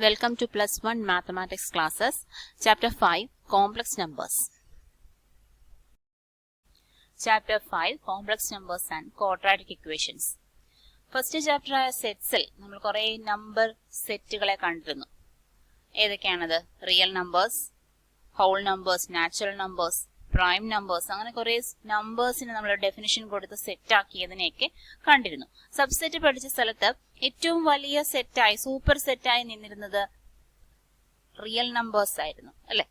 Welcome to Plus 1 Mathematics classes, Chapter 5, Complex Numbers. Chapter 5, Complex Numbers and Quadratic Equations. First chapter ആയ സെറ്റ്സിൽ നമ്മൾ കുറേ number സെറ്റുകളെ കണ്ടിരുന്നു. ഏതൊക്കെയാണത്? Real numbers, whole numbers, natural numbers, prime numbers, അങ്ങനെ കുറേ നമ്പേഴ്സിന് നമ്മൾ ഡെഫിനിഷൻ കൊടുത്ത് സെറ്റ് ആക്കിയതിനെയൊക്കെ കണ്ടിരുന്നു. സബ്സെറ്റ് പഠിച്ച സ്ഥലത്ത് ഏറ്റവും വലിയ സെറ്റായി സൂപ്പർ സെറ്റായി നിന്നിരുന്നത് റിയൽ നമ്പേഴ്സ് ആയിരുന്നു അല്ലെ.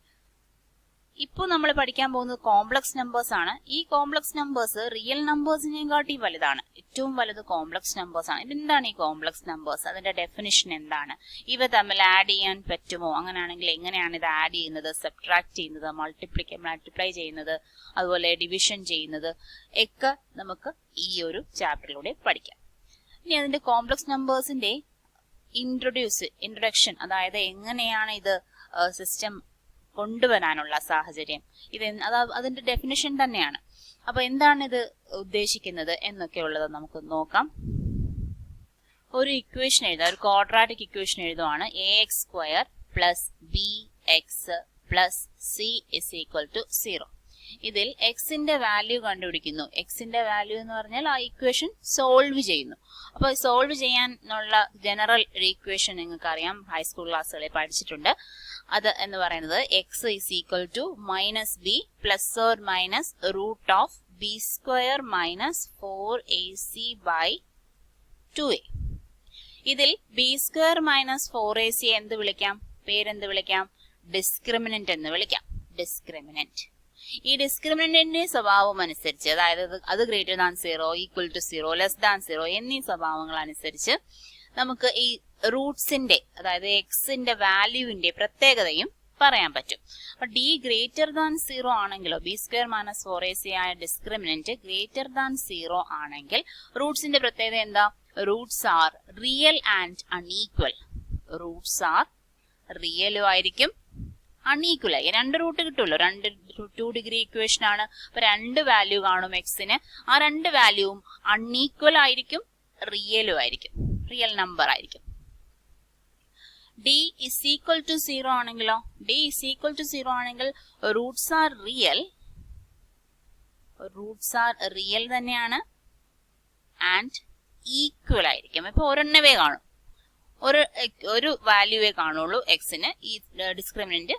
ഇപ്പോൾ നമ്മൾ പഠിക്കാൻ പോകുന്നത് കോംപ്ലക്സ് നമ്പേഴ്സ് ആണ്. ഈ കോംപ്ലക്സ് നമ്പേഴ്സ് റിയൽ നമ്പേഴ്സിനെയും കാട്ടി വലുതാണ്. ഏറ്റവും വലുത് കോംപ്ലക്സ് നമ്പേഴ്സ് ആണ്. എന്താണ് ഈ കോംപ്ലക്സ് നമ്പേഴ്സ്? അതിന്റെ ഡെഫിനിഷൻ എന്താണ്? ഇവ തമ്മിൽ ആഡ് ചെയ്യാൻ പറ്റുമോ? അങ്ങനെയാണെങ്കിൽ എങ്ങനെയാണ് ഇത് ആഡ് ചെയ്യുന്നത്, സബ്ട്രാക്ട് ചെയ്യുന്നത്, മൾട്ടിപ്ലൈ ചെയ്യുന്നത്, അതുപോലെ ഡിവിഷൻ ചെയ്യുന്നത് ഒക്കെ നമുക്ക് ഈ ഒരു ചാപ്റ്ററിലൂടെ പഠിക്കാം. ഇനി അതിന്റെ കോംപ്ലക്സ് നമ്പേഴ്സിന്റെ ഇൻട്രൊഡക്ഷൻ, അതായത് എങ്ങനെയാണ് ഇത് സിസ്റ്റം കൊണ്ടുവരാനുള്ള സാഹചര്യം, അതിന്റെ ഡെഫിനിഷൻ തന്നെയാണ്. അപ്പൊ എന്താണ് ഇത് ഉദ്ദേശിക്കുന്നത് എന്നൊക്കെ ഉള്ളത് നമുക്ക് നോക്കാം. ഒരു ഇക്വേഷൻ എഴുതാം, ഒരു ക്വാഡ്രാറ്റിക് ഇക്വേഷൻ എഴുതുവാണ്. ax² plus bx plus c is equal to 0. ഇതിൽ എക്സിന്റെ വാല്യൂ കണ്ടുപിടിക്കുന്നു. എക്സിന്റെ വാല്യൂ എന്ന് പറഞ്ഞാൽ ആ ഇക്വേഷൻ സോൾവ് ചെയ്യുന്നു. അപ്പൊ സോൾവ് ചെയ്യാനുള്ള ജനറൽ ഒരു ഇക്വേഷൻ നിങ്ങൾക്ക് അറിയാം, ഹൈസ്കൂൾ ക്ലാസ്സുകളിൽ പഠിച്ചിട്ടുണ്ട്. അത് എന്ന് പറയുന്നത് X is equal to minus B plus or minus root of b² minus 4ac by 2a. ഇതിൽ b² മൈനസ് 4ac എന്ത് വിളിക്കാം? പേരെന്ത് വിളിക്കാം? ഡിസ്ക്രിമിനന്റ് എന്ന് വിളിക്കാം. ഡിസ്ക്രിമിനന്റ്. ഈ ഡിസ്ക്രിമിനന്റിന്റെ സ്വഭാവം അനുസരിച്ച്, അതായത് അത് greater than 0, equal to 0, less than 0 എന്നീ സ്വഭാവങ്ങൾ അനുസരിച്ച് നമുക്ക് ഈ റൂട്ട്സിന്റെ, അതായത് എക്സിന്റെ വാല്യൂവിന്റെ പ്രത്യേകതയും പറയാൻ പറ്റും. അപ്പൊ ഡി ഗ്രേറ്റർ ദാൻ 0 ആണെങ്കിലോ, b² മൈനസ് 4ac ആയ ഡിസ്ക്രിമിനന്റ് ഗ്രേറ്റർ ദാൻ 0 ആണെങ്കിൽ റൂട്ട്സിന്റെ പ്രത്യേകത എന്താ? Roots are real and unequal. Roots are റിയലും ആയിരിക്കും, അൺഈക്വൽ ആയി. രണ്ട് റൂട്ട് കിട്ടുമല്ലോ, 2 ഡിഗ്രി ഇക്വേഷൻ ആണ്. അപ്പൊ രണ്ട് വാല്യൂ കാണും എക്സിന്. ആ രണ്ട് വാല്യൂവും അൺഈക്വൽ ആയിരിക്കും, റിയലും ആയിരിക്കും, റിയൽ നമ്പർ ആയിരിക്കും. ഡി ഇസ് ഈക്വൽ ടു 0 ആണെങ്കിലോ, ഡി ഇസ് ഈക്വൽ ടു 0 ആണെങ്കിൽ റൂട്ട്സ് ആർ റിയൽ തന്നെയാണ് ആൻഡ് ഈക്വൽ ആയിരിക്കും. ഇപ്പൊ ഒരെണ്ണവേ കാണും, ഒരു വാല്യൂവേ കാണുള്ളൂ എക്സിന്, ഈ ഡിസ്ക്രിമിനന്റ്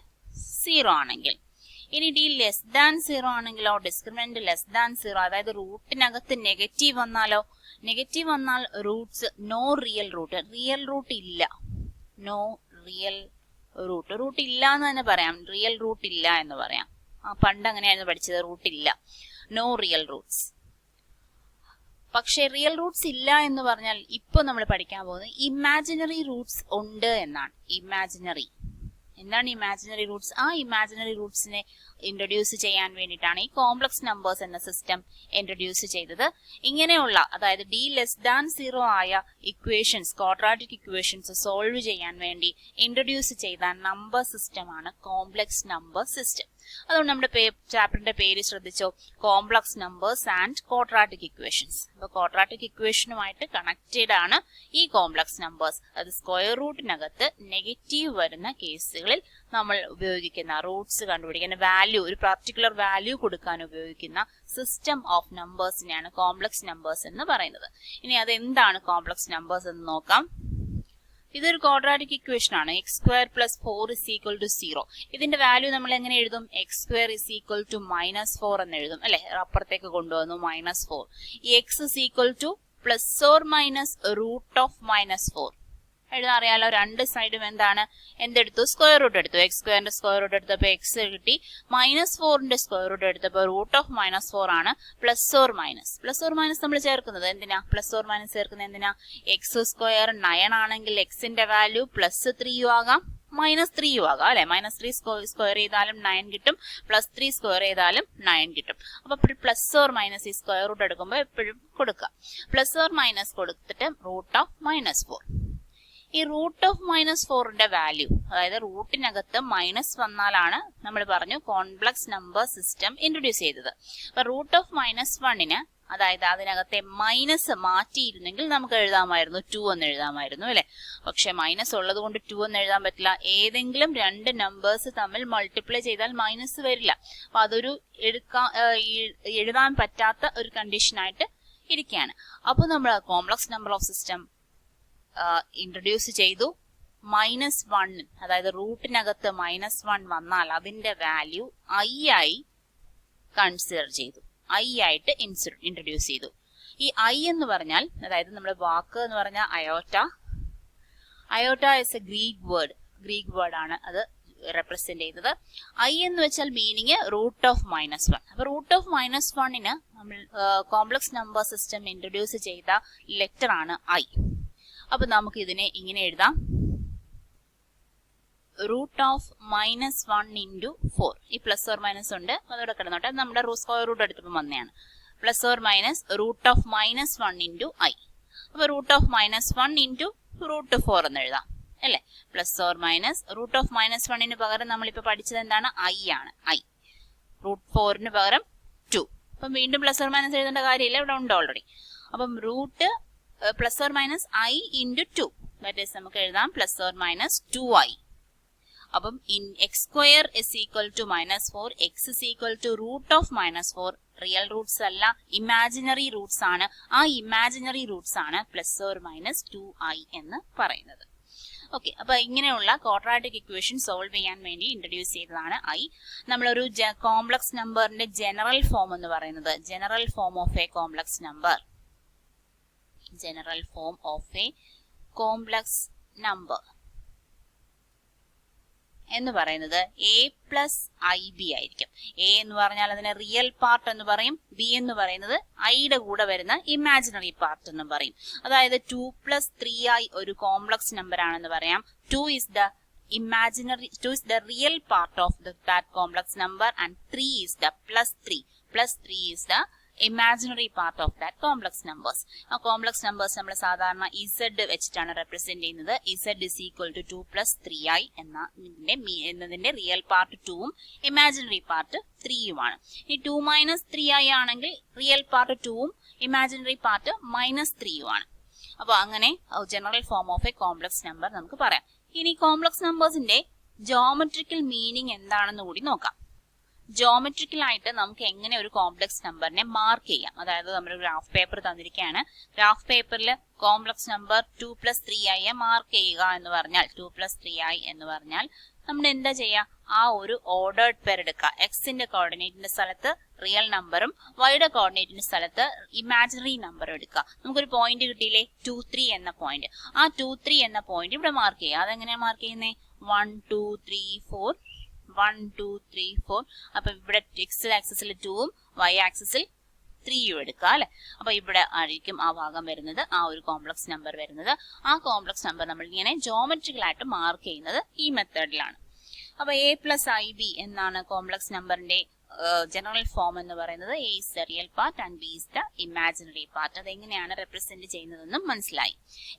0 ആണെങ്കിൽ. ഇനി ഡി ലെസ് ദാൻ 0 ആണെങ്കിലോ, ഡിസ്ക്രിമിനന്റ് ലെസ് ദാൻ 0, അതായത് റൂട്ടിനകത്ത് നെഗറ്റീവ് വന്നാലോ, നെഗറ്റീവ് വന്നാൽ roots no real root, real root ഇല്ല, നോ റിയൽ റൂട്ട്, റൂട്ട് ഇല്ല എന്ന് തന്നെ പറയാം, റിയൽ റൂട്ട് ഇല്ല എന്ന് പറയാം. പണ്ട് അങ്ങനെയായിരുന്നു പഠിച്ചത്, റൂട്ട് ഇല്ല, നോ റിയൽ റൂട്ട്സ്. പക്ഷെ റിയൽ റൂട്ട്സ് ഇല്ല എന്ന് പറഞ്ഞാൽ ഇപ്പൊ നമ്മൾ പഠിക്കാൻ പോകുന്നത് ഇമാജിനറി റൂട്ട്സ് ഉണ്ട് എന്നാണ്. ഇമാജിനറി എന്താണ്? Imaginary Roots. ആ ഇമാജിനറി റൂട്ട്സിനെ ഇൻട്രൊഡ്യൂസ് ചെയ്യാൻ വേണ്ടിയിട്ടാണ് ഈ കോംപ്ലക്സ് നമ്പേഴ്സ് എന്ന സിസ്റ്റം ഇൻട്രൊഡ്യൂസ് ചെയ്തത്. ഇങ്ങനെയുള്ള, അതായത് ഡി ലെസ് ദാൻ 0 ആയ ഇക്വേഷൻസ്, ക്വാഡ്രാറ്റിക് ഇക്വേഷൻസ് സോൾവ് ചെയ്യാൻ വേണ്ടി ഇൻട്രൊഡ്യൂസ് ചെയ്ത നമ്പർ സിസ്റ്റമാണ് കോംപ്ലക്സ് നമ്പർ സിസ്റ്റം. അതുകൊണ്ട് നമ്മുടെ ചാപ്റ്ററിന്റെ പേര് ശ്രദ്ധിച്ചോ, complex numbers and quadratic equations. അപ്പൊ ക്വാഡ്രാറ്റിക് ഇക്വേഷനുമായിട്ട് കണക്റ്റഡ് ആണ് ഈ കോംപ്ലക്സ് നമ്പേഴ്സ്. അത് സ്ക്വയർ റൂട്ടിനകത്ത് നെഗറ്റീവ് വരുന്ന കേസുകളിൽ നമ്മൾ ഉപയോഗിക്കുന്ന, റൂട്ട്സ് കണ്ടുപിടിക്കുന്ന, വാല്യൂ, ഒരു പർട്ടിക്കുലർ വാല്യൂ കൊടുക്കാൻ ഉപയോഗിക്കുന്ന സിസ്റ്റം ഓഫ് നമ്പേഴ്സിനെയാണ് കോംപ്ലക്സ് നമ്പേഴ്സ് എന്ന് പറയുന്നത്. ഇനി അതെന്താണ് കോംപ്ലക്സ് നമ്പേഴ്സ് എന്ന് നോക്കാം. ഇതൊരു ക്വാഡ്രാറ്റിക് ഇക്വേഷൻ ആണ്. x² plus 4 is equal to 0. ഇതിന്റെ വാല്യൂ നമ്മൾ എങ്ങനെ എഴുതും? x² is equal to minus 4 എന്ന് എഴുതും അല്ലെ. അപ്പുറത്തേക്ക് കൊണ്ടുവന്നു മൈനസ് 4. ഈ x is equal to plus or minus root of minus 4 എഴുതാൻ അറിയാലോ. രണ്ട് സൈഡും എന്താണ്? എന്തെടുത്തു? സ്ക്വയർ റൂട്ട് എടുത്തു. x² സ്ക്വയർ റൂട്ട് എടുത്തപ്പോ x കിട്ടി. മൈനസ് 4 സ്ക്വയർ റൂട്ട് എടുത്തപ്പോ റൂട്ട് ഓഫ് മൈനസ് 4 ആണ്. പ്ലസ് ഓർ മൈനസ് നമ്മൾ ചേർക്കുന്നത് എന്തിനാ? പ്ലസ് ഓർ മൈനസ് ചേർക്കുന്നത് എന്തിനാ? x² 9 ആണെങ്കിൽ എക്സിന്റെ വാല്യൂ പ്ലസ് 3 ആകാം, മൈനസ് 3 ആകാം അല്ലെ. മൈനസ് 3 സ്ക്വയർ ചെയ്താലും 9 കിട്ടും, പ്ലസ് 3 സ്ക്വയർ ചെയ്താലും 9 കിട്ടും. അപ്പൊ പ്ലസ് ഓർ മൈനസ് ഈ സ്ക്വയർ റൂട്ട് എടുക്കുമ്പോൾ എപ്പോഴും കൊടുക്കുക. പ്ലസ് ഓർ മൈനസ് കൊടുത്തിട്ട് റൂട്ട് ഓഫ് മൈനസ് 4. ഈ റൂട്ട് ഓഫ് മൈനസ് 4ന്റെ വാല്യൂ, അതായത് റൂട്ടിനകത്ത് മൈനസ് വന്നാലാണ് നമ്മൾ പറഞ്ഞു കോംപ്ലക്സ് നമ്പർ സിസ്റ്റം ഇൻട്രൊഡ്യൂസ് ചെയ്തത്. അപ്പൊ റൂട്ട് ഓഫ് -1ന് അതായത് അതിനകത്തെ മൈനസ് മാറ്റിയിരുന്നെങ്കിൽ നമുക്ക് എഴുതാമായിരുന്നു 2 എന്ന് എഴുതാമായിരുന്നു അല്ലെ. പക്ഷെ മൈനസ് ഉള്ളത് കൊണ്ട് 2 എന്ന് എഴുതാൻ പറ്റില്ല. ഏതെങ്കിലും രണ്ട് നമ്പേഴ്സ് തമ്മിൽ മൾട്ടിപ്ലൈ ചെയ്താൽ മൈനസ് വരില്ല. അപ്പൊ അതൊരു എഴുതാൻ പറ്റാത്ത ഒരു കണ്ടീഷനായിട്ട് ഇരിക്കുകയാണ്. അപ്പോൾ നമ്മൾ complex number of system introduce ചെയ്തു. -1, അതായത് റൂട്ടിനകത്ത് -1 വന്നാൽ അതിന്റെ വാല്യൂ i ആയി കൺസിഡർ ചെയ്തു, i ആയിട്ട് ഇൻട്രൊഡ്യൂസ് ചെയ്തു. ഈ i എന്ന് പറഞ്ഞാൽ, അതായത് നമ്മുടെ വാക്ക് എന്ന് പറഞ്ഞാൽ അയോട്ട ഇസ് എ ഗ്രീക്ക് വേർഡ് ആണ് അത് റെപ്രസെന്റ് ചെയ്യുന്നത്. i എന്ന് വെച്ചാൽ മീനിങ് റൂട്ട് ഓഫ് -1. അപ്പൊ റൂട്ട് ഓഫ് -1ന് നമ്മൾ കോംപ്ലക്സ് നമ്പർ സിസ്റ്റം ഇൻട്രൊഡ്യൂസ് ചെയ്ത ലെറ്റർ ആണ് i. അപ്പൊ നമുക്ക് ഇതിനെ ഇങ്ങനെ എഴുതാം, റൂട്ട് ഓഫ് -1 ഇൻറ്റു 4. ഈ പ്ലസ് ഓർ മൈനസ് ഉണ്ട്, അതോടെ കിടന്നോട്ടെ. നമ്മുടെ സ്ക്വയർ റൂട്ട് എടുത്തപ്പോൾ വന്നതാണ്. Plus or minus root of -1 into i. അപ്പൊ റൂട്ട് ഓഫ് -1 ഇൻറ്റു റൂട്ട് 4 എന്ന് എഴുതാം അല്ലെ. Plus or minus root of -1ന് പകരം നമ്മളിപ്പോ പഠിച്ചത് എന്താണ്? i ആണ്. i റൂട്ട് 4ന് പകരം 2. അപ്പം വീണ്ടും പ്ലസ് ഓർ മൈനസ് എഴുതേണ്ട കാര്യമില്ല, ഇവിടെ ഉണ്ട് ഓൾറെഡി. അപ്പം root plus or minus i into 2, that is നമുക്ക് എഴുതാം പ്ലസ് ഓർ മൈനസ് 2i. അപ്പം in x square is equal to -4, x is equal to root of -4. Real roots അല്ല, ഇമാജിനറി റൂട്ട്സ് ആണ്. ആ ഇമാജിനറി റൂട്ട്സ് ആണ് plus or minus 2i എന്ന് പറയുന്നത്. Okay, അപ്പൊ ഇങ്ങനെയുള്ള ക്വാഡ്രാറ്റിക് ഇക്വേഷൻ സോൾവ് ചെയ്യാൻ വേണ്ടി ഇൻട്രൊഡ്യൂസ് ചെയ്തതാണ് i. നമ്മളൊരു കോംപ്ലക്സ് നമ്പറിന്റെ ജനറൽ ഫോം എന്ന് പറയുന്നത്, general form of A complex number എന്ന് പറയുന്നത് a പ്ലസ് ib ആയിരിക്കും. a എന്ന് പറഞ്ഞാൽ അതിനെ റിയൽ പാർട്ട് എന്ന് പറയും, b എന്ന് പറയുന്നത് ഐയുടെ കൂടെ വരുന്ന ഇമാജിനറി പാർട്ട് എന്ന് പറയും. അതായത് 2 + 3i ഒരു കോംപ്ലക്സ് നമ്പർ ആണെന്ന് പറയാം. 2 is the real part of that complex number, and 3 is the +3 is the imaginary part of that complex numbers. ആ കോംപ്ലക്സ് നമ്പേഴ്സ് നമ്മൾ സാധാരണ z വെച്ചിട്ടാണ് റെപ്രസെന്റ് ചെയ്യുന്നത്. z is equal to 2 + 3i എന്നതിന്റെ real part 2ഉം imaginary part 3യുമാണ്. ഈ 2 - 3i ആണെങ്കിൽ real part 2ഉം imaginary part -3യുമാണ്. അപ്പൊ അങ്ങനെ general form of A complex number നമുക്ക് പറയാം. ഇനി കോംപ്ലക്സ് നമ്പേഴ്സിന്റെ ജോമെട്രിക്കൽ മീനിങ് എന്താണെന്ന് കൂടി നോക്കാം. ജോമെട്രിക്കൽ ആയിട്ട് നമുക്ക് എങ്ങനെ ഒരു കോംപ്ലക്സ് നമ്പറിനെ മാർക്ക് ചെയ്യാം. അതായത് നമ്മൾ ഗ്രാഫ് പേപ്പർ തന്നിരിക്കുകയാണ്. ഗ്രാഫ് പേപ്പറിൽ കോംപ്ലക്സ് നമ്പർ 2 + 3i മാർക്ക് ചെയ്യുക എന്ന് പറഞ്ഞാൽ, 2 + 3i എന്ന് പറഞ്ഞാൽ നമ്മൾ എന്താ ചെയ്യുക? ആ ഒരു ഓർഡേർഡ് പെയർ എടുക്കുക. എക്സിന്റെ കോർഡിനേറ്റിന്റെ സ്ഥലത്ത് റിയൽ നമ്പറും വൈയുടെ കോർഡിനേറ്റിന്റെ സ്ഥലത്ത് ഇമാജിനറി നമ്പറും എടുക്കുക. നമുക്കൊരു പോയിന്റ് കിട്ടിയില്ലേ, 2, 3 എന്ന പോയിന്റ്. ആ 2, 3 എന്ന പോയിന്റ് ഇവിടെ മാർക്ക് ചെയ്യുക. അതെങ്ങനെയാണ് മാർക്ക് ചെയ്യുന്നത്? 1, 2, 3, 4 1, 2, 3, 4. അപ്പൊ ഇവിടെ എക്സ് ആക്സിസിൽ 2ഉം വൈ ആക്സിസിൽ 3യും എടുക്കുക അല്ലെ. അപ്പൊ ഇവിടെ ആയിരിക്കും ആ ഭാഗം വരുന്നത്, ആ ഒരു കോംപ്ലക്സ് നമ്പർ വരുന്നത്. ആ കോംപ്ലക്സ് നമ്പർ നമ്മൾ ഇങ്ങനെ ജോമെട്രിക്കൽ ആയിട്ട് മാർക്ക് ചെയ്യുന്നത് ഈ മെത്തേഡിലാണ്. അപ്പൊ a + ib എന്നാണ് കോംപ്ലക്സ് നമ്പറിന്റെ ജനറൽ ഫോം എന്ന് പറയുന്നത്. a is the real part and b is the imaginary part. അതെങ്ങനെയാണ് റെപ്രസെന്റ് ചെയ്യുന്നതെന്നും മനസ്സിലായി.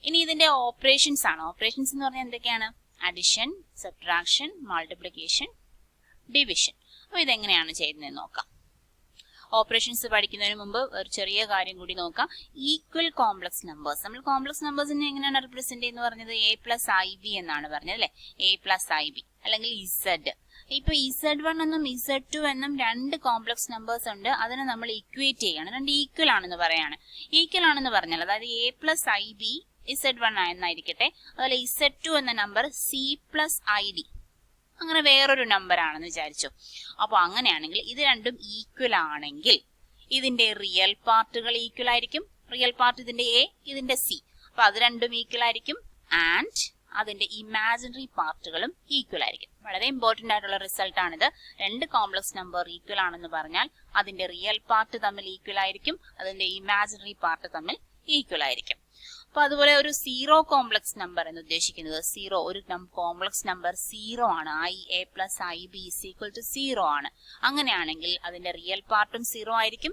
ഇനി ഇതിന്റെ ഓപ്പറേഷൻസ് ആണ്. ഓപ്പറേഷൻസ് എന്ന് പറഞ്ഞാൽ എന്തൊക്കെയാണ്? Addition, subtraction, multiplication, division. അപ്പൊ ഇതെങ്ങനെയാണ് ചെയ്യുന്നതെന്ന് നോക്കാം. ഓപ്പറേഷൻസ് പഠിക്കുന്നതിന് മുമ്പ് ഒരു ചെറിയ കാര്യം കൂടി നോക്കാം. Equal complex numbers. നമ്മൾ കോംപ്ലക്സ് നമ്പേഴ്സിനെ എങ്ങനെയാണ് റെപ്രസെന്റ് ചെയ്യുന്നത് പറഞ്ഞത്? a + ib എന്നാണ് പറഞ്ഞത് അല്ലെ. a + ib അല്ലെങ്കിൽ z. ഇപ്പൊ z1 എന്നും z2 എന്നും രണ്ട് കോംപ്ലക്സ് നമ്പേഴ്സ് ഉണ്ട്. അതിനെ നമ്മൾ ഇക്വേറ്റ് ചെയ്യാണ്. രണ്ട് ഈക്വൽ ആണെന്ന് പറയാണ്. ഈക്വൽ ആണെന്ന് പറഞ്ഞാൽ അതായത് a + ib z1 എന്നായിരിക്കട്ടെ. അതുപോലെ z2 എന്ന നമ്പർ c + id അങ്ങനെ വേറൊരു നമ്പർ ആണെന്ന് വിചാരിച്ചു. അപ്പൊ അങ്ങനെയാണെങ്കിൽ ഇത് രണ്ടും ഈക്വൽ ആണെങ്കിൽ ഇതിന്റെ റിയൽ പാർട്ടുകൾ ഈക്വൽ ആയിരിക്കും. റിയൽ പാർട്ട് ഇതിന്റെ a, ഇതിന്റെ c. അപ്പൊ അത് രണ്ടും ഈക്വൽ ആയിരിക്കും. ആൻഡ് അതിന്റെ ഇമാജിനറി പാർട്ടുകളും ഈക്വൽ ആയിരിക്കും. വളരെ ഇമ്പോർട്ടന്റ് ആയിട്ടുള്ള റിസൾട്ട് ആണിത്. രണ്ട് കോംപ്ലക്സ് നമ്പർ ഈക്വൽ ആണെന്ന് പറഞ്ഞാൽ അതിന്റെ റിയൽ പാർട്ട് തമ്മിൽ ഈക്വൽ ആയിരിക്കും, അതിന്റെ ഇമാജിനറി പാർട്ട് തമ്മിൽ ഈക്വൽ ആയിരിക്കും. അപ്പൊ അതുപോലെ ഒരു സീറോ കോംപ്ലക്സ് നമ്പർ എന്ന് ഉദ്ദേശിക്കുന്നത്, സീറോ ഒരു കോംപ്ലക്സ് നമ്പർ 0 ആണ്. a + ib = 0 ആണ്. അങ്ങനെയാണെങ്കിൽ അതിന്റെ റിയൽ പാർട്ടും 0 ആയിരിക്കും,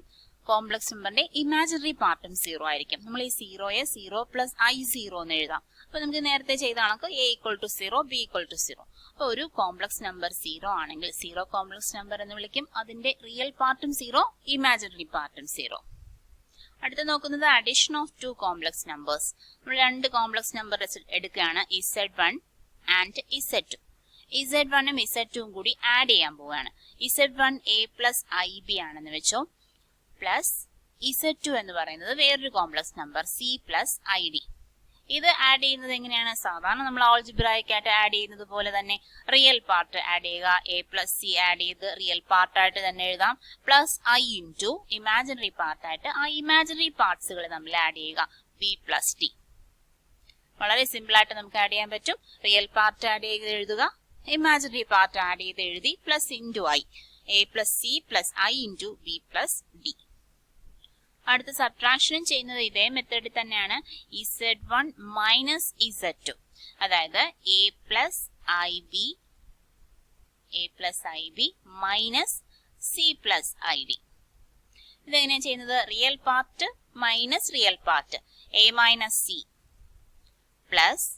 കോംപ്ലക്സ് നമ്പറിന്റെ ഇമാജിനറി പാർട്ടും 0 ആയിരിക്കും. നമ്മൾ ഈ 0യെ 0 + i0 എന്ന് എഴുതാം. അപ്പൊ നമുക്ക് നേരത്തെ ചെയ്ത കണക്ക് a = 0, b = 0. അപ്പൊ ഒരു കോംപ്ലക്സ് നമ്പർ 0 ആണെങ്കിൽ സീറോ കോംപ്ലക്സ് നമ്പർ എന്ന് വിളിക്കും. അതിന്റെ റിയൽ പാർട്ടും 0, ഇമാജിനറി പാർട്ടും 0. അടുത്ത നോക്കുന്നത് addition of two complex numbers. നമ്മൾ രണ്ട് കോംപ്ലക്സ് നമ്പർ എടുക്കുകയാണ്, Z1 ആൻഡ് Z2. Z1ഉം Z2ഉം കൂടി ആഡ് ചെയ്യാൻ പോവുകയാണ്. Z1 A പ്ലസ് IB ആണെന്ന് വെച്ചോ, പ്ലസ് Z2 എന്ന് പറയുന്നത് വേറൊരു complex number C plus ID. ഇത് ആഡ് ചെയ്യുന്നത് എങ്ങനെയാണ്? സാധാരണ നമ്മൾ ആൾജിബ്രായിക് ആയിട്ട് ആഡ് ചെയ്യുന്നത് പോലെ തന്നെ റിയൽ പാർട്ട് ആഡ് ചെയ്യുക, A പ്ലസ് C ആഡ് ചെയ്ത് റിയൽ പാർട്ടായിട്ട് തന്നെ എഴുതാം, പ്ലസ് I ഇൻറ്റു ഇമാജിനറി പാർട്ടായിട്ട് ആ ഇമാജിനറി പാർട്സുകൾ നമ്മൾ ആഡ് ചെയ്യുക, B പ്ലസ് D. വളരെ സിമ്പിൾ ആയിട്ട് നമുക്ക് ആഡ് ചെയ്യാൻ പറ്റും. റിയൽ പാർട്ട് ആഡ് ചെയ്ത് എഴുതുക, ഇമാജിനറി പാർട്ട് ആഡ് ചെയ്ത് എഴുതി, plus into I, A plus C plus I into B plus D. അടുത്ത സബ്ട്രാക്ഷനും ചെയ്യുന്നത് ഇതേ മെത്തേഡിൽ തന്നെയാണ്, Z1 മൈനസ് Z2, അതായത് A plus IB minus C plus ID. ഇതെങ്ങനെയാണ് ചെയ്യുന്നത്? Real part minus real part A minus C plus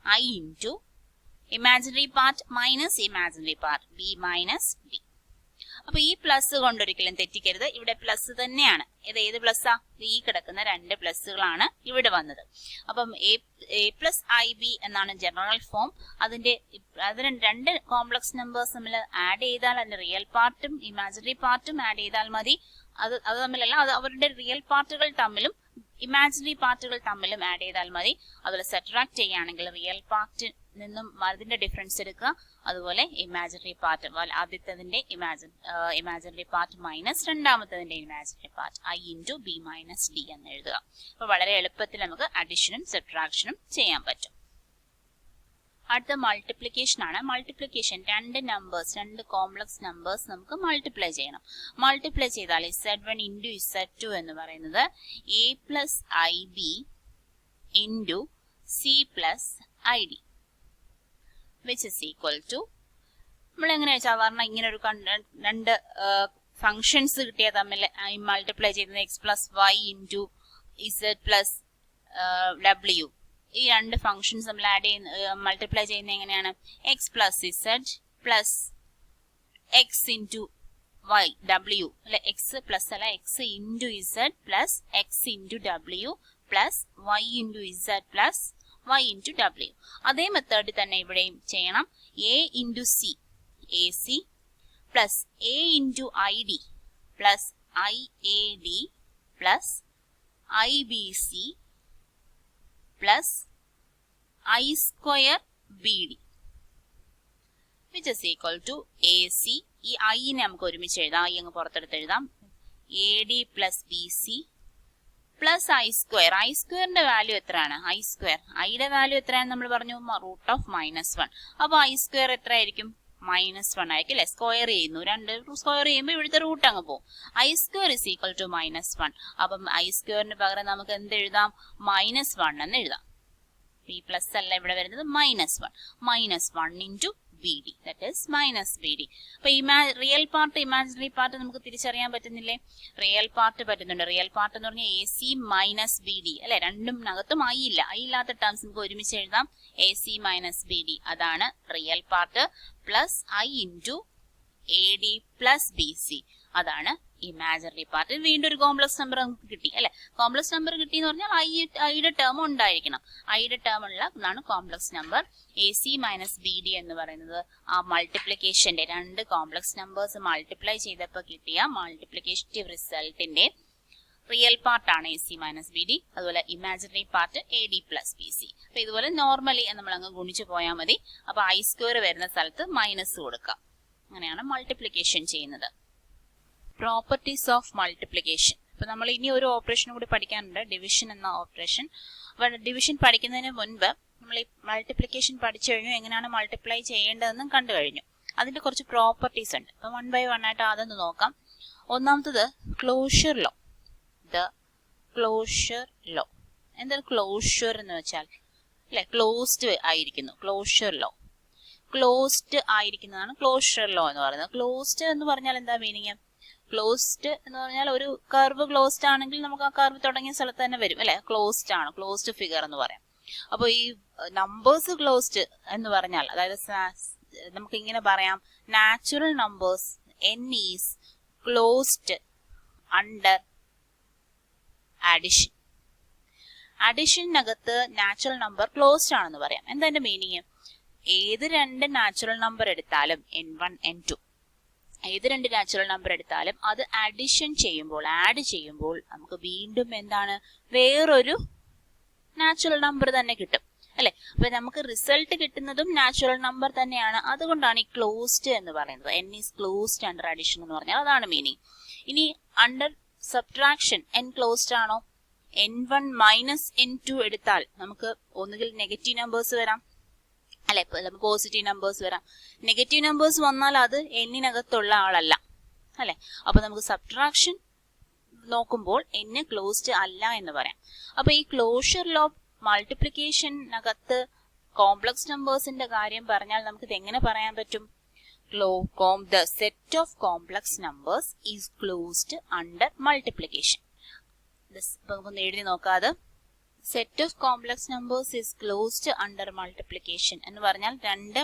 I into imaginary part minus imaginary part B minus D. അപ്പൊ ഈ പ്ലസ് കൊണ്ടൊരിക്കലും തെറ്റിക്കരുത്, ഇവിടെ പ്ലസ് തന്നെയാണ്. ഇത് ഏത് പ്ലസ്സാ? ഈ കിടക്കുന്ന രണ്ട് പ്ലസ്സുകളാണ് ഇവിടെ വന്നത്. അപ്പം A പ്ലസ് IB എന്നാണ് ജനറൽ ഫോം. അതിന് രണ്ട് കോംപ്ലക്സ് നമ്പേഴ്സ് നമ്മൾ ആഡ് ചെയ്താൽ അതിന്റെ റിയൽ പാർട്ടും ഇമാജിനറി പാർട്ടും ആഡ് ചെയ്താൽ മതി. അത് തമ്മിലല്ല, അത് അവരുടെ റിയൽ പാർട്ടുകൾ തമ്മിലും ഇമാജിനറി പാർട്ടുകൾ തമ്മിലും ആഡ് ചെയ്താൽ മതി. അതുപോലെ സബ്ട്രാക്ട് ചെയ്യുകയാണെങ്കിൽ റിയൽ പാർട്ടിൽ നിന്നും അതിന്റെ ഡിഫറൻസ് എടുക്കുക, അതുപോലെ ഇമാജിനറി പാർട്ട് ആദ്യത്തതിന്റെ ഇമാജിനറി പാർട്ട് മൈനസ് രണ്ടാമത്തതിന്റെ imaginary part I into B minus D എന്ന് എഴുതുക. അപ്പൊ വളരെ എളുപ്പത്തിൽ നമുക്ക് അഡിഷനും സബ്ട്രാക്ഷനും ചെയ്യാൻ പറ്റും. അടുത്ത മൾട്ടിപ്ലിക്കേഷൻ ആണ്. മൾട്ടിപ്ലിക്കേഷൻ രണ്ട് കോംപ്ലക്സ് നമ്പേഴ്സ് നമുക്ക് മൾട്ടിപ്ലൈ ചെയ്യണം. മൾട്ടിപ്ലൈ ചെയ്താൽ Z1 ഇൻറ്റു Z2 എന്ന് പറയുന്നത് A plus IB into C plus ID which is equal to, നമ്മൾ എങ്ങനെയാ സാധാരണ ഇങ്ങനെ ഒരു രണ്ട് ഫങ്ഷൻസ് കിട്ടിയ തമ്മിൽ മൾട്ടിപ്ലൈ ചെയ്യുന്നത് X plus Y into Z plus W. ഈ രണ്ട് ഫങ്ഷൻസ് നമ്മൾ ആഡ് ചെയ്യുന്ന മൾട്ടിപ്ലൈ ചെയ്യുന്നത് എങ്ങനെയാണ്? X plus Z plus X into Y W, അല്ലെ X പ്ലസ് അല്ല X into Z plus X into W plus Y into Z plus Y into W. അതേ മെത്തേഡിൽ തന്നെ ഇവിടെയും ചെയ്യണം. A into C AC plus A into ID plus IAD plus IBC plus I square BD which is equal to AC. ഈ I നെ നമുക്ക് ഒരുമിച്ച് എഴുതാം, I അങ്ങ് പുറത്തെടുത്ത് എഴുതാം, AD plus BC plus I square. I സ്ക്വയറിന്റെ വാല്യൂ എത്രയാണ്? I സ്ക്വയർ, ഐയുടെ വാല്യൂ എത്രയാണ് നമ്മൾ പറഞ്ഞു? Root of -1. അപ്പൊ I സ്ക്വയർ എത്രയായിരിക്കും? -1 ആയിരിക്കും അല്ലെ? സ്ക്വയർ ചെയ്യുന്നു, രണ്ട് സ്ക്വയർ ചെയ്യുമ്പോൾ ഇവിടുത്തെ റൂട്ട് അങ്ങ് പോകും. I square is equal to -1. അപ്പം I സ്ക്വയറിന് പകരം നമുക്ക് എന്ത് എഴുതാം? -1 എന്ന് എഴുതാം. ഈ പ്ലസ് അല്ല ഇവിടെ വരുന്നത്, -1 into BD, that is minus BD. അപ്പൊ റിയൽ പാർട്ട് ഇമാജിനറി പാർട്ട് നമുക്ക് തിരിച്ചറിയാൻ പറ്റുന്നില്ലേ? റിയൽ പാർട്ട് പറ്റുന്നുണ്ട്. റിയൽ പാർട്ട് എന്ന് പറഞ്ഞാൽ AC മൈനസ് BD അല്ലെ? രണ്ടും അകത്തും I ഇല്ല, I ഇല്ലാത്ത ടേംസ് നമുക്ക് ഒരുമിച്ച് എഴുതാം, AC മൈനസ് BD. അതാണ് real part. Plus I into AD plus BC, അതാണ് ഇമാജിനറി പാർട്ട്. വീണ്ടും ഒരു കോംപ്ലക്സ് നമ്പർ നമുക്ക് കിട്ടി അല്ലെ? കോംപ്ലക്സ് നമ്പർ കിട്ടി എന്ന് പറഞ്ഞാൽ ഐയുടെ ടേം ഉണ്ടായിരിക്കണം. ഐയുടെ ടേം ഉള്ള ഇതാണ് complex number. AC minus BD എന്ന് പറയുന്നത് ആ മൾട്ടിപ്ലിക്കേഷന്റെ രണ്ട് കോംപ്ലക്സ് നമ്പേഴ്സ് മൾട്ടിപ്ലൈ ചെയ്തപ്പോൾ കിട്ടിയ മൾട്ടിപ്ലിക്കേറ്റീവ് റിസൾട്ടിന്റെ റിയൽ പാർട്ടാണ് AC മൈനസ് BD. അതുപോലെ imaginary part AD plus BC. അപ്പൊ ഇതുപോലെ നോർമലി നമ്മൾ അങ്ങ് ഗുണിച്ചു പോയാൽ മതി. അപ്പൊ I സ്ക്വയർ വരുന്ന സ്ഥലത്ത് മൈനസ് കൊടുക്കാം. അങ്ങനെയാണ് മൾട്ടിപ്ലിക്കേഷൻ ചെയ്യുന്നത്. Properties of multiplication. അപ്പൊ നമ്മൾ ഇനി ഒരു ഓപ്പറേഷൻ കൂടി പഠിക്കാനുണ്ട്, ഡിവിഷൻ എന്ന ഓപ്പറേഷൻ. അപ്പൊ ഡിവിഷൻ പഠിക്കുന്നതിന് മുൻപ് നമ്മൾ ഈ മൾട്ടിപ്ലിക്കേഷൻ പഠിച്ചു കഴിഞ്ഞു, എങ്ങനെയാണ് മൾട്ടിപ്ലൈ ചെയ്യേണ്ടതെന്നും കണ്ടു കഴിഞ്ഞു. അതിന്റെ കുറച്ച് പ്രോപ്പർട്ടീസ് ഉണ്ട്. അപ്പൊ 1 by 1 ആയിട്ട് അതൊന്ന് നോക്കാം. ഒന്നാമത്തത് ക്ലോഷർ ലോ. ക്ലോഷർ ലോ എന്താണ് ക്ലോഷർ എന്ന് വെച്ചാൽ? അല്ലെ, ക്ലോസ്ഡ് ആയിരിക്കുന്നു. ക്ലോഷർ ലോ, ക്ലോസ്ഡ് ആയിരിക്കുന്നതാണ് ക്ലോഷർ ലോ എന്ന് പറയുന്നത്. ക്ലോസ്ഡ് എന്ന് പറഞ്ഞാൽ എന്താ മീനിങ്? ക്ലോസ്ഡ് എന്ന് പറഞ്ഞാൽ ഒരു കർവ് ക്ലോസ്ഡ് ആണെങ്കിൽ നമുക്ക് ആ കർവ് തുടങ്ങിയ സ്ഥലത്ത് തന്നെ വരും അല്ലെ? ക്ലോസ്ഡ് ആണ്, ക്ലോസ്ഡ് ഫിഗർ എന്ന് പറയാം. അപ്പൊ ഈ നമ്പേഴ്സ് ക്ലോസ്ഡ് എന്ന് പറഞ്ഞാൽ, അതായത് നമുക്ക് ഇങ്ങനെ പറയാം, natural numbers n is closed under addition. അഡിഷനകത്ത് നാച്ചുറൽ നമ്പർ ക്ലോസ്ഡ് ആണെന്ന് പറയാം. എന്താ എന്റെ മീനിങ്? ഏത് രണ്ട് നാച്ചുറൽ നമ്പർ എടുത്താലും n1 n2 ഏത് രണ്ട് നാച്ചുറൽ നമ്പർ എടുത്താലും അത് അഡിഷൻ ചെയ്യുമ്പോൾ ആഡ് ചെയ്യുമ്പോൾ നമുക്ക് വീണ്ടും എന്താണ് വേറൊരു നാച്ചുറൽ നമ്പർ തന്നെ കിട്ടും അല്ലെ. അപ്പൊ നമുക്ക് റിസൾട്ട് കിട്ടുന്നതും നാച്ചുറൽ നമ്പർ തന്നെയാണ്. അതുകൊണ്ടാണ് ഈ ക്ലോസ്ഡ് എന്ന് പറയുന്നത്. n is closed under addition എന്ന് പറഞ്ഞാൽ അതാണ് മീനിങ്. ഇനി അണ്ടർ സബ്ട്രാക്ഷൻ n ക്ലോസ്ഡ് ആണോ? n1 മൈനസ് n2 എടുത്താൽ നമുക്ക് ഒന്നുകിൽ നെഗറ്റീവ് നമ്പേഴ്സ് വരാം അല്ലെ, പോസിറ്റീവ് നമ്പേഴ്സ് വരാം. നെഗറ്റീവ് നമ്പേഴ്സ് വന്നാൽ അത് എന്നിനകത്തുള്ള ആളല്ല അല്ലെ. അപ്പൊ നമുക്ക് സബ്ട്രാക്ഷൻ നോക്കുമ്പോൾ n ക്ലോസ്ഡ് അല്ല എന്ന് പറയാം. അപ്പൊ ഈ ക്ലോഷർ ലോ മൾട്ടിപ്ലിക്കേഷനകത്ത് കോംപ്ലക്സ് നമ്പേഴ്സിന്റെ കാര്യം പറഞ്ഞാൽ നമുക്ക് ഇത് എങ്ങനെ പറയാൻ പറ്റും? the set of complex numbers is closed under multiplication. നമുക്കൊന്ന് എഴുതി നോക്കാതെ set of complex numbers is closed under multiplication എന്ന് പറഞ്ഞാൽ രണ്ട്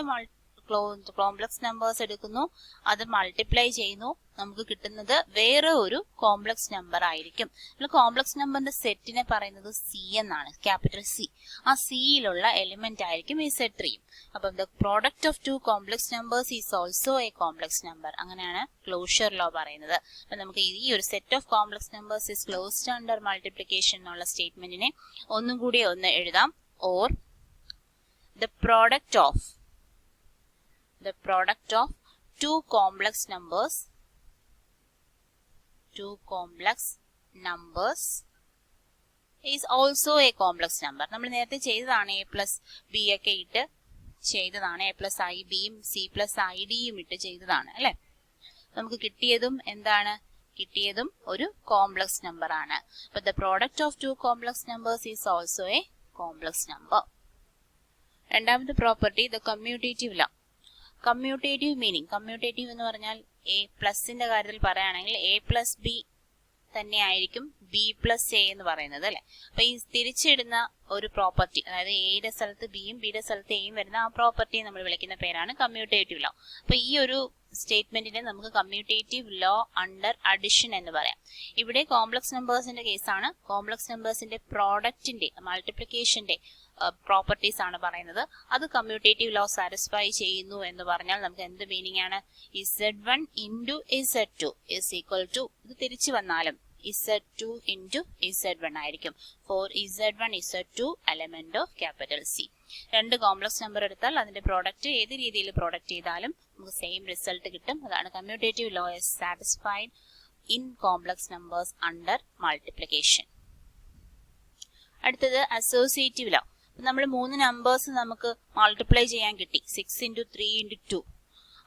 കോംപ്ലക്സ് നമ്പേഴ്സ് എടുക്കുന്നു, അത് മൾട്ടിപ്ലൈ ചെയ്യുന്നു, നമുക്ക് കിട്ടുന്നത് വേറെ ഒരു കോംപ്ലക്സ് നമ്പർ ആയിരിക്കും. കോംപ്ലക്സ് നമ്പറിന്റെ സെറ്റിനെ പറയുന്നത് സി എന്നാണ്, ക്യാപിറ്റൽ സി. ആ സിയിലുള്ള എലിമെന്റ് ആയിരിക്കും ഈ Z3. അപ്പം the product of two complex numbers is also A complex number. അങ്ങനെയാണ് ക്ലോഷർ ലോ പറയുന്നത്. അപ്പൊ നമുക്ക് ഈ ഒരു set of complex numbers is closed under multiplication എന്നുള്ള സ്റ്റേറ്റ്മെന്റിനെ ഒന്നും കൂടി ഒന്ന് എഴുതാം. Or the product of two complex numbers is also a complex number. നമ്മൾ നേരത്തെ ചെയ്തതാണ് a പ്ലസ് ബി ഒക്കെ ഇട്ട് ചെയ്തതാണ്, a പ്ലസ് ഐ ബിയും സി പ്ലസ് ഐ ഡിയും ഇട്ട് ചെയ്തതാണ് അല്ലെ. നമുക്ക് കിട്ടിയതും എന്താണ്? കിട്ടിയതും ഒരു കോംപ്ലക്സ് നമ്പർ ആണ്. But the product of two complex numbers is also a complex number. രണ്ടാമത്തെ property the commutative law. Commutative meaning, commutative എന്ന് പറഞ്ഞാൽ എ പ്ലസിന്റെ കാര്യത്തിൽ പറയുകയാണെങ്കിൽ എ പ്ലസ് ബി തന്നെ ആയിരിക്കും ബി പ്ലസ് എ എന്ന് പറയുന്നത് അല്ലെ. അപ്പൊ ഈ തിരിച്ചിടുന്ന ഒരു പ്രോപ്പർട്ടി, അതായത് എയുടെ സ്ഥലത്ത് ബിയും ബിയുടെ സ്ഥലത്ത് എയും വരുന്ന ആ പ്രോപ്പർട്ടിയെ നമ്മൾ വിളിക്കുന്ന പേരാണ് കമ്മ്യൂട്ടേറ്റീവ് ലോ. അപ്പൊ ഈ ഒരു സ്റ്റേറ്റ്മെന്റിനെ നമുക്ക് കമ്മ്യൂട്ടേറ്റീവ് ലോ അണ്ടർ അഡിഷൻ എന്ന് പറയാം. ഇവിടെ കോംപ്ലക്സ് നമ്പേഴ്സിന്റെ കേസാണ്. കോംപ്ലക്സ് നമ്പേഴ്സിന്റെ പ്രോഡക്റ്റിന്റെ മൾട്ടിപ്ലിക്കേഷന്റെ പ്രോപ്പർട്ടീസ് ആണ് പറയുന്നത്. അത് കമ്മ്യൂട്ടേറ്റീവ് ലോ സാറ്റിസ്ഫൈ ചെയ്യുന്നു എന്ന് പറഞ്ഞാൽ നമുക്ക് എന്ത് മീനിങ് ആണ്? Z1 into Z2 is equal to, ഇത് തിരിച്ചു വന്നാലും Z2 into Z1 ആയിരിക്കും. For Z1 Z2 element of capital C. രണ്ട് കോംപ്ലക്സ് നമ്പർ എടുത്താൽ അതിന്റെ പ്രോഡക്റ്റ് ഏത് രീതിയിൽ പ്രോഡക്റ്റ് ചെയ്താലും നമുക്ക് സെയിം റിസൾട്ട് കിട്ടും. അതാണ് commutative law is satisfied in complex numbers under multiplication. അടുത്തത് അസോസിയേറ്റീവ് ലോ. നമ്മൾ മൂന്ന് നമ്പേഴ്സ് നമുക്ക് മൾട്ടിപ്ലൈ ചെയ്യാൻ കിട്ടി, 6 into 3 into 2.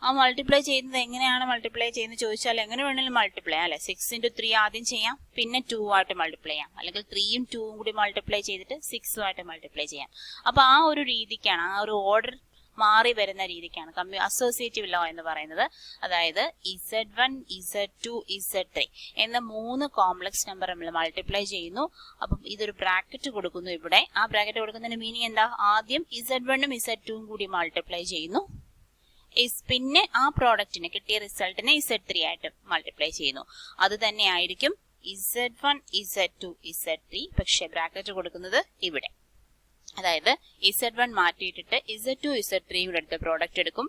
ആ മൾട്ടിപ്ലൈ ചെയ്യുന്നത് എങ്ങനെയാണ് മൾട്ടിപ്ലൈ ചെയ്യുന്നത് ചോദിച്ചാൽ എങ്ങനെ വേണമെങ്കിലും മൾട്ടിപ്ലൈ അല്ലെ. 6 into 3 ആദ്യം ചെയ്യാം, പിന്നെ 2 ആയിട്ട് മൾട്ടിപ്ലൈ ചെയ്യാം, അല്ലെങ്കിൽ 3യും 2യും കൂടി മൾട്ടിപ്ലൈ ചെയ്തിട്ട് 6 ആയിട്ട് മൾട്ടിപ്ലൈ ചെയ്യാം. അപ്പൊ ആ ഒരു രീതിക്കാണ്, ആ ഒരു ഓർഡർ മാറി വരുന്ന രീതിക്കാണ് അസോസിയേറ്റീവ് ലോ എന്ന് പറയുന്നത്. അതായത് Z1 Z2 Z3 എന്ന മൂന്ന് കോംപ്ലക്സ് നമ്പർ നമ്മൾ മൾട്ടിപ്ലൈ ചെയ്യുന്നു. അപ്പം ഇതൊരു ബ്രാക്കറ്റ് കൊടുക്കുന്നു ഇവിടെ. ആ ബ്രാക്കറ്റ് കൊടുക്കുന്നതിന്റെ മീനിങ് എന്താ? ആദ്യം Z1ഉം Z2ഉം കൂടി മൾട്ടിപ്ലൈ ചെയ്യുന്നു, പിന്നെ ആ പ്രോഡക്റ്റിനെ കിട്ടിയ റിസൾട്ടിനെ Z3 ആയിട്ട് മൾട്ടിപ്ലൈ ചെയ്യുന്നു. അത് തന്നെ ആയിരിക്കും Z1 Z2 Z3, പക്ഷെ ബ്രാക്കറ്റ് കൊടുക്കുന്നത് ഇവിടെ. അതായത് Z1 മാറ്റിയിട്ടിട്ട് Z2 Z3 യുടെ അടുത്ത് പ്രോഡക്റ്റ് എടുക്കും,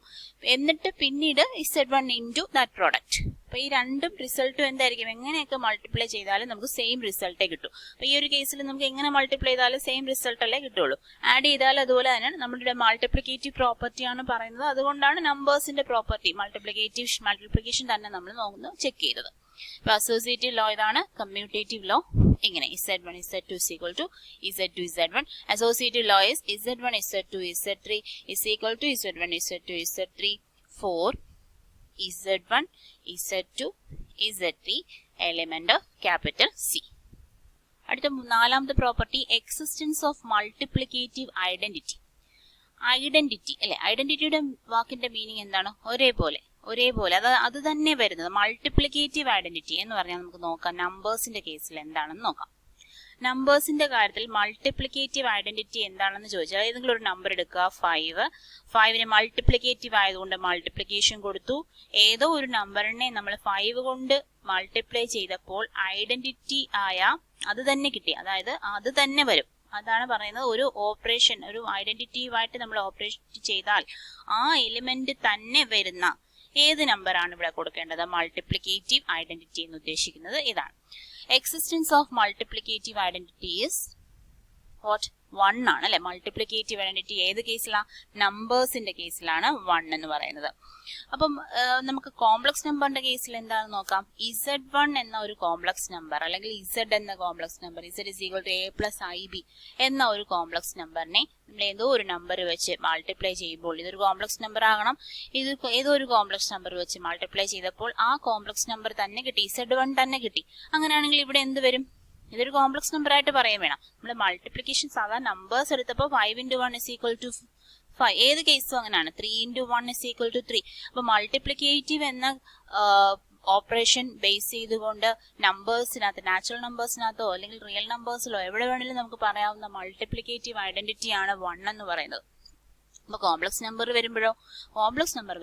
എന്നിട്ട് പിന്നീട് Z1 ഇൻറ്റു ദാറ്റ് പ്രോഡക്റ്റ്. അപ്പൊ ഈ രണ്ടും റിസൾട്ടും എന്തായിരിക്കും? എങ്ങനെയൊക്കെ മൾട്ടിപ്ലൈ ചെയ്താലും നമുക്ക് സെയിം റിസൾട്ടേ കിട്ടും. അപ്പൊ ഈ ഒരു കേസിൽ നമുക്ക് എങ്ങനെ മൾട്ടിപ്ലൈ ചെയ്താലും സെയിം റിസൾട്ട് അല്ലേ കിട്ടുള്ളൂ. ആഡ് ചെയ്താൽ അതുപോലെ തന്നെയാണ്. നമ്മുടെ മൾട്ടിപ്ലിക്കേറ്റീവ് പ്രോപ്പർട്ടി ആണ് പറയുന്നത്. അതുകൊണ്ടാണ് നമ്പേഴ്സിന്റെ പ്രോപ്പർട്ടി മൾട്ടിപ്ലിക്കേഷൻ തന്നെ നമ്മൾ ചെക്ക് ചെയ്തത്. ഇപ്പൊ അസോസിയേറ്റീവ് ലോ ഇതാണ്. കമ്മ്യൂട്ടേറ്റീവ് ലോ ഇങ്ങനെ Z1 Z2 is equal to Z2 Z1. Associative law is Z1 Z2 Z3 is equal to Z1 Z2 Z3 for Z1 Z2 Z3 element of capital C. അടുത്ത നാലാമത്തെ property existence of multiplicative identity. Identity അല്ലെ, ഐഡന്റിറ്റിയുടെ വാക്കിന്റെ meaning എന്താണ്? ഒരേപോലെ അത് തന്നെ വരുന്നത്. Multiplicative identity എന്ന് പറഞ്ഞാൽ നമുക്ക് നോക്കാം നമ്പേഴ്സിന്റെ കേസിൽ എന്താണെന്ന് നോക്കാം. നമ്പേഴ്സിന്റെ കാര്യത്തിൽ മൾട്ടിപ്ലിക്കേറ്റീവ് ഐഡന്റിറ്റി എന്താണെന്ന് ചോദിച്ചാൽ ഏതെങ്കിലും ഒരു നമ്പർ എടുക്കുക 5 മൾട്ടിപ്ലിക്കേറ്റീവ് ആയതുകൊണ്ട് മൾട്ടിപ്ലിക്കേഷൻ കൊടുത്തു. ഏതോ ഒരു നമ്പറിനെ നമ്മൾ 5 കൊണ്ട് മൾട്ടിപ്ലൈ ചെയ്തപ്പോൾ ഐഡന്റിറ്റി ആയ അത് തന്നെ കിട്ടി, അതായത് അത് തന്നെ വരും. അതാണ് പറയുന്നത് ഒരു ഓപ്പറേഷൻ, ഒരു ഐഡന്റിറ്റീവായിട്ട് നമ്മൾ ഓപ്പറേഷൻ ചെയ്താൽ ആ എലിമെന്റ് തന്നെ വരുന്ന ഏത് നമ്പറാണ് ഇവിടെ കൊടുക്കേണ്ടത്? മൾട്ടിപ്ലിക്കേറ്റീവ് ഐഡന്റിറ്റി എന്ന് ഉദ്ദേശിക്കുന്നത് ഇതാണ്. Existence of multiplicative identity is what? 1 ആണ് അല്ലെ. മൾട്ടിപ്ലിക്കേറ്റീവ് ഐഡന്റിറ്റി ഏത് കേസിലാണ്? നമ്പേഴ്സിന്റെ കേസിലാണ് 1 എന്ന് പറയുന്നത്. അപ്പം നമുക്ക് കോംപ്ലക്സ് നമ്പറിന്റെ കേസിൽ എന്താണെന്ന് നോക്കാം. Z1 എന്ന ഒരു കോംപ്ലക്സ് നമ്പർ അല്ലെങ്കിൽ Z എന്ന കോംപ്ലക്സ് നമ്പർ, Z = a+ib എന്ന ഒരു കോംപ്ലക്സ് നമ്പറിനെ നമ്മൾ ഏതോ ഒരു നമ്പർ വെച്ച് മൾട്ടിപ്ലൈ ചെയ്യുമ്പോൾ, ഇതൊരു കോംപ്ലക്സ് നമ്പർ ആകണം, ഇത് ഏതോ ഒരു കോംപ്ലക്സ് നമ്പർ വെച്ച് മൾട്ടിപ്ലൈ ചെയ്തപ്പോൾ ആ കോംപ്ലക്സ് നമ്പർ തന്നെ കിട്ടി, Z1 തന്നെ കിട്ടി. അങ്ങനെയാണെങ്കിൽ ഇവിടെ എന്ത് വരും? ഇതൊരു കോംപ്ലക്സ് നമ്പർ ആയിട്ട് പറയാൻ വേണം. നമ്മൾ മൾട്ടിപ്ലിക്കേഷൻ സാധാരണ നമ്പേഴ്സ് എടുത്തപ്പോൾ 5 × 1 = 5. ഏത് കേസും അങ്ങനെയാണ്. 3 × 1 = 3. അപ്പൊ മൾട്ടിപ്ലിക്കേറ്റീവ് എന്ന ഓപ്പറേഷൻ ബേസ് ചെയ്തുകൊണ്ട് നമ്പേഴ്സിനകത്ത്, നാച്ചുറൽ നമ്പേഴ്സിനകത്തോ അല്ലെങ്കിൽ റിയൽ നമ്പേഴ്സിലോ എവിടെ വേണമെങ്കിലും നമുക്ക് പറയാവുന്ന മൾട്ടിപ്ലിക്കേറ്റീവ് ഐഡന്റിറ്റി ആണ് 1 എന്ന് പറയുന്നത്. അപ്പൊ കോംപ്ലക്സ് നമ്പർ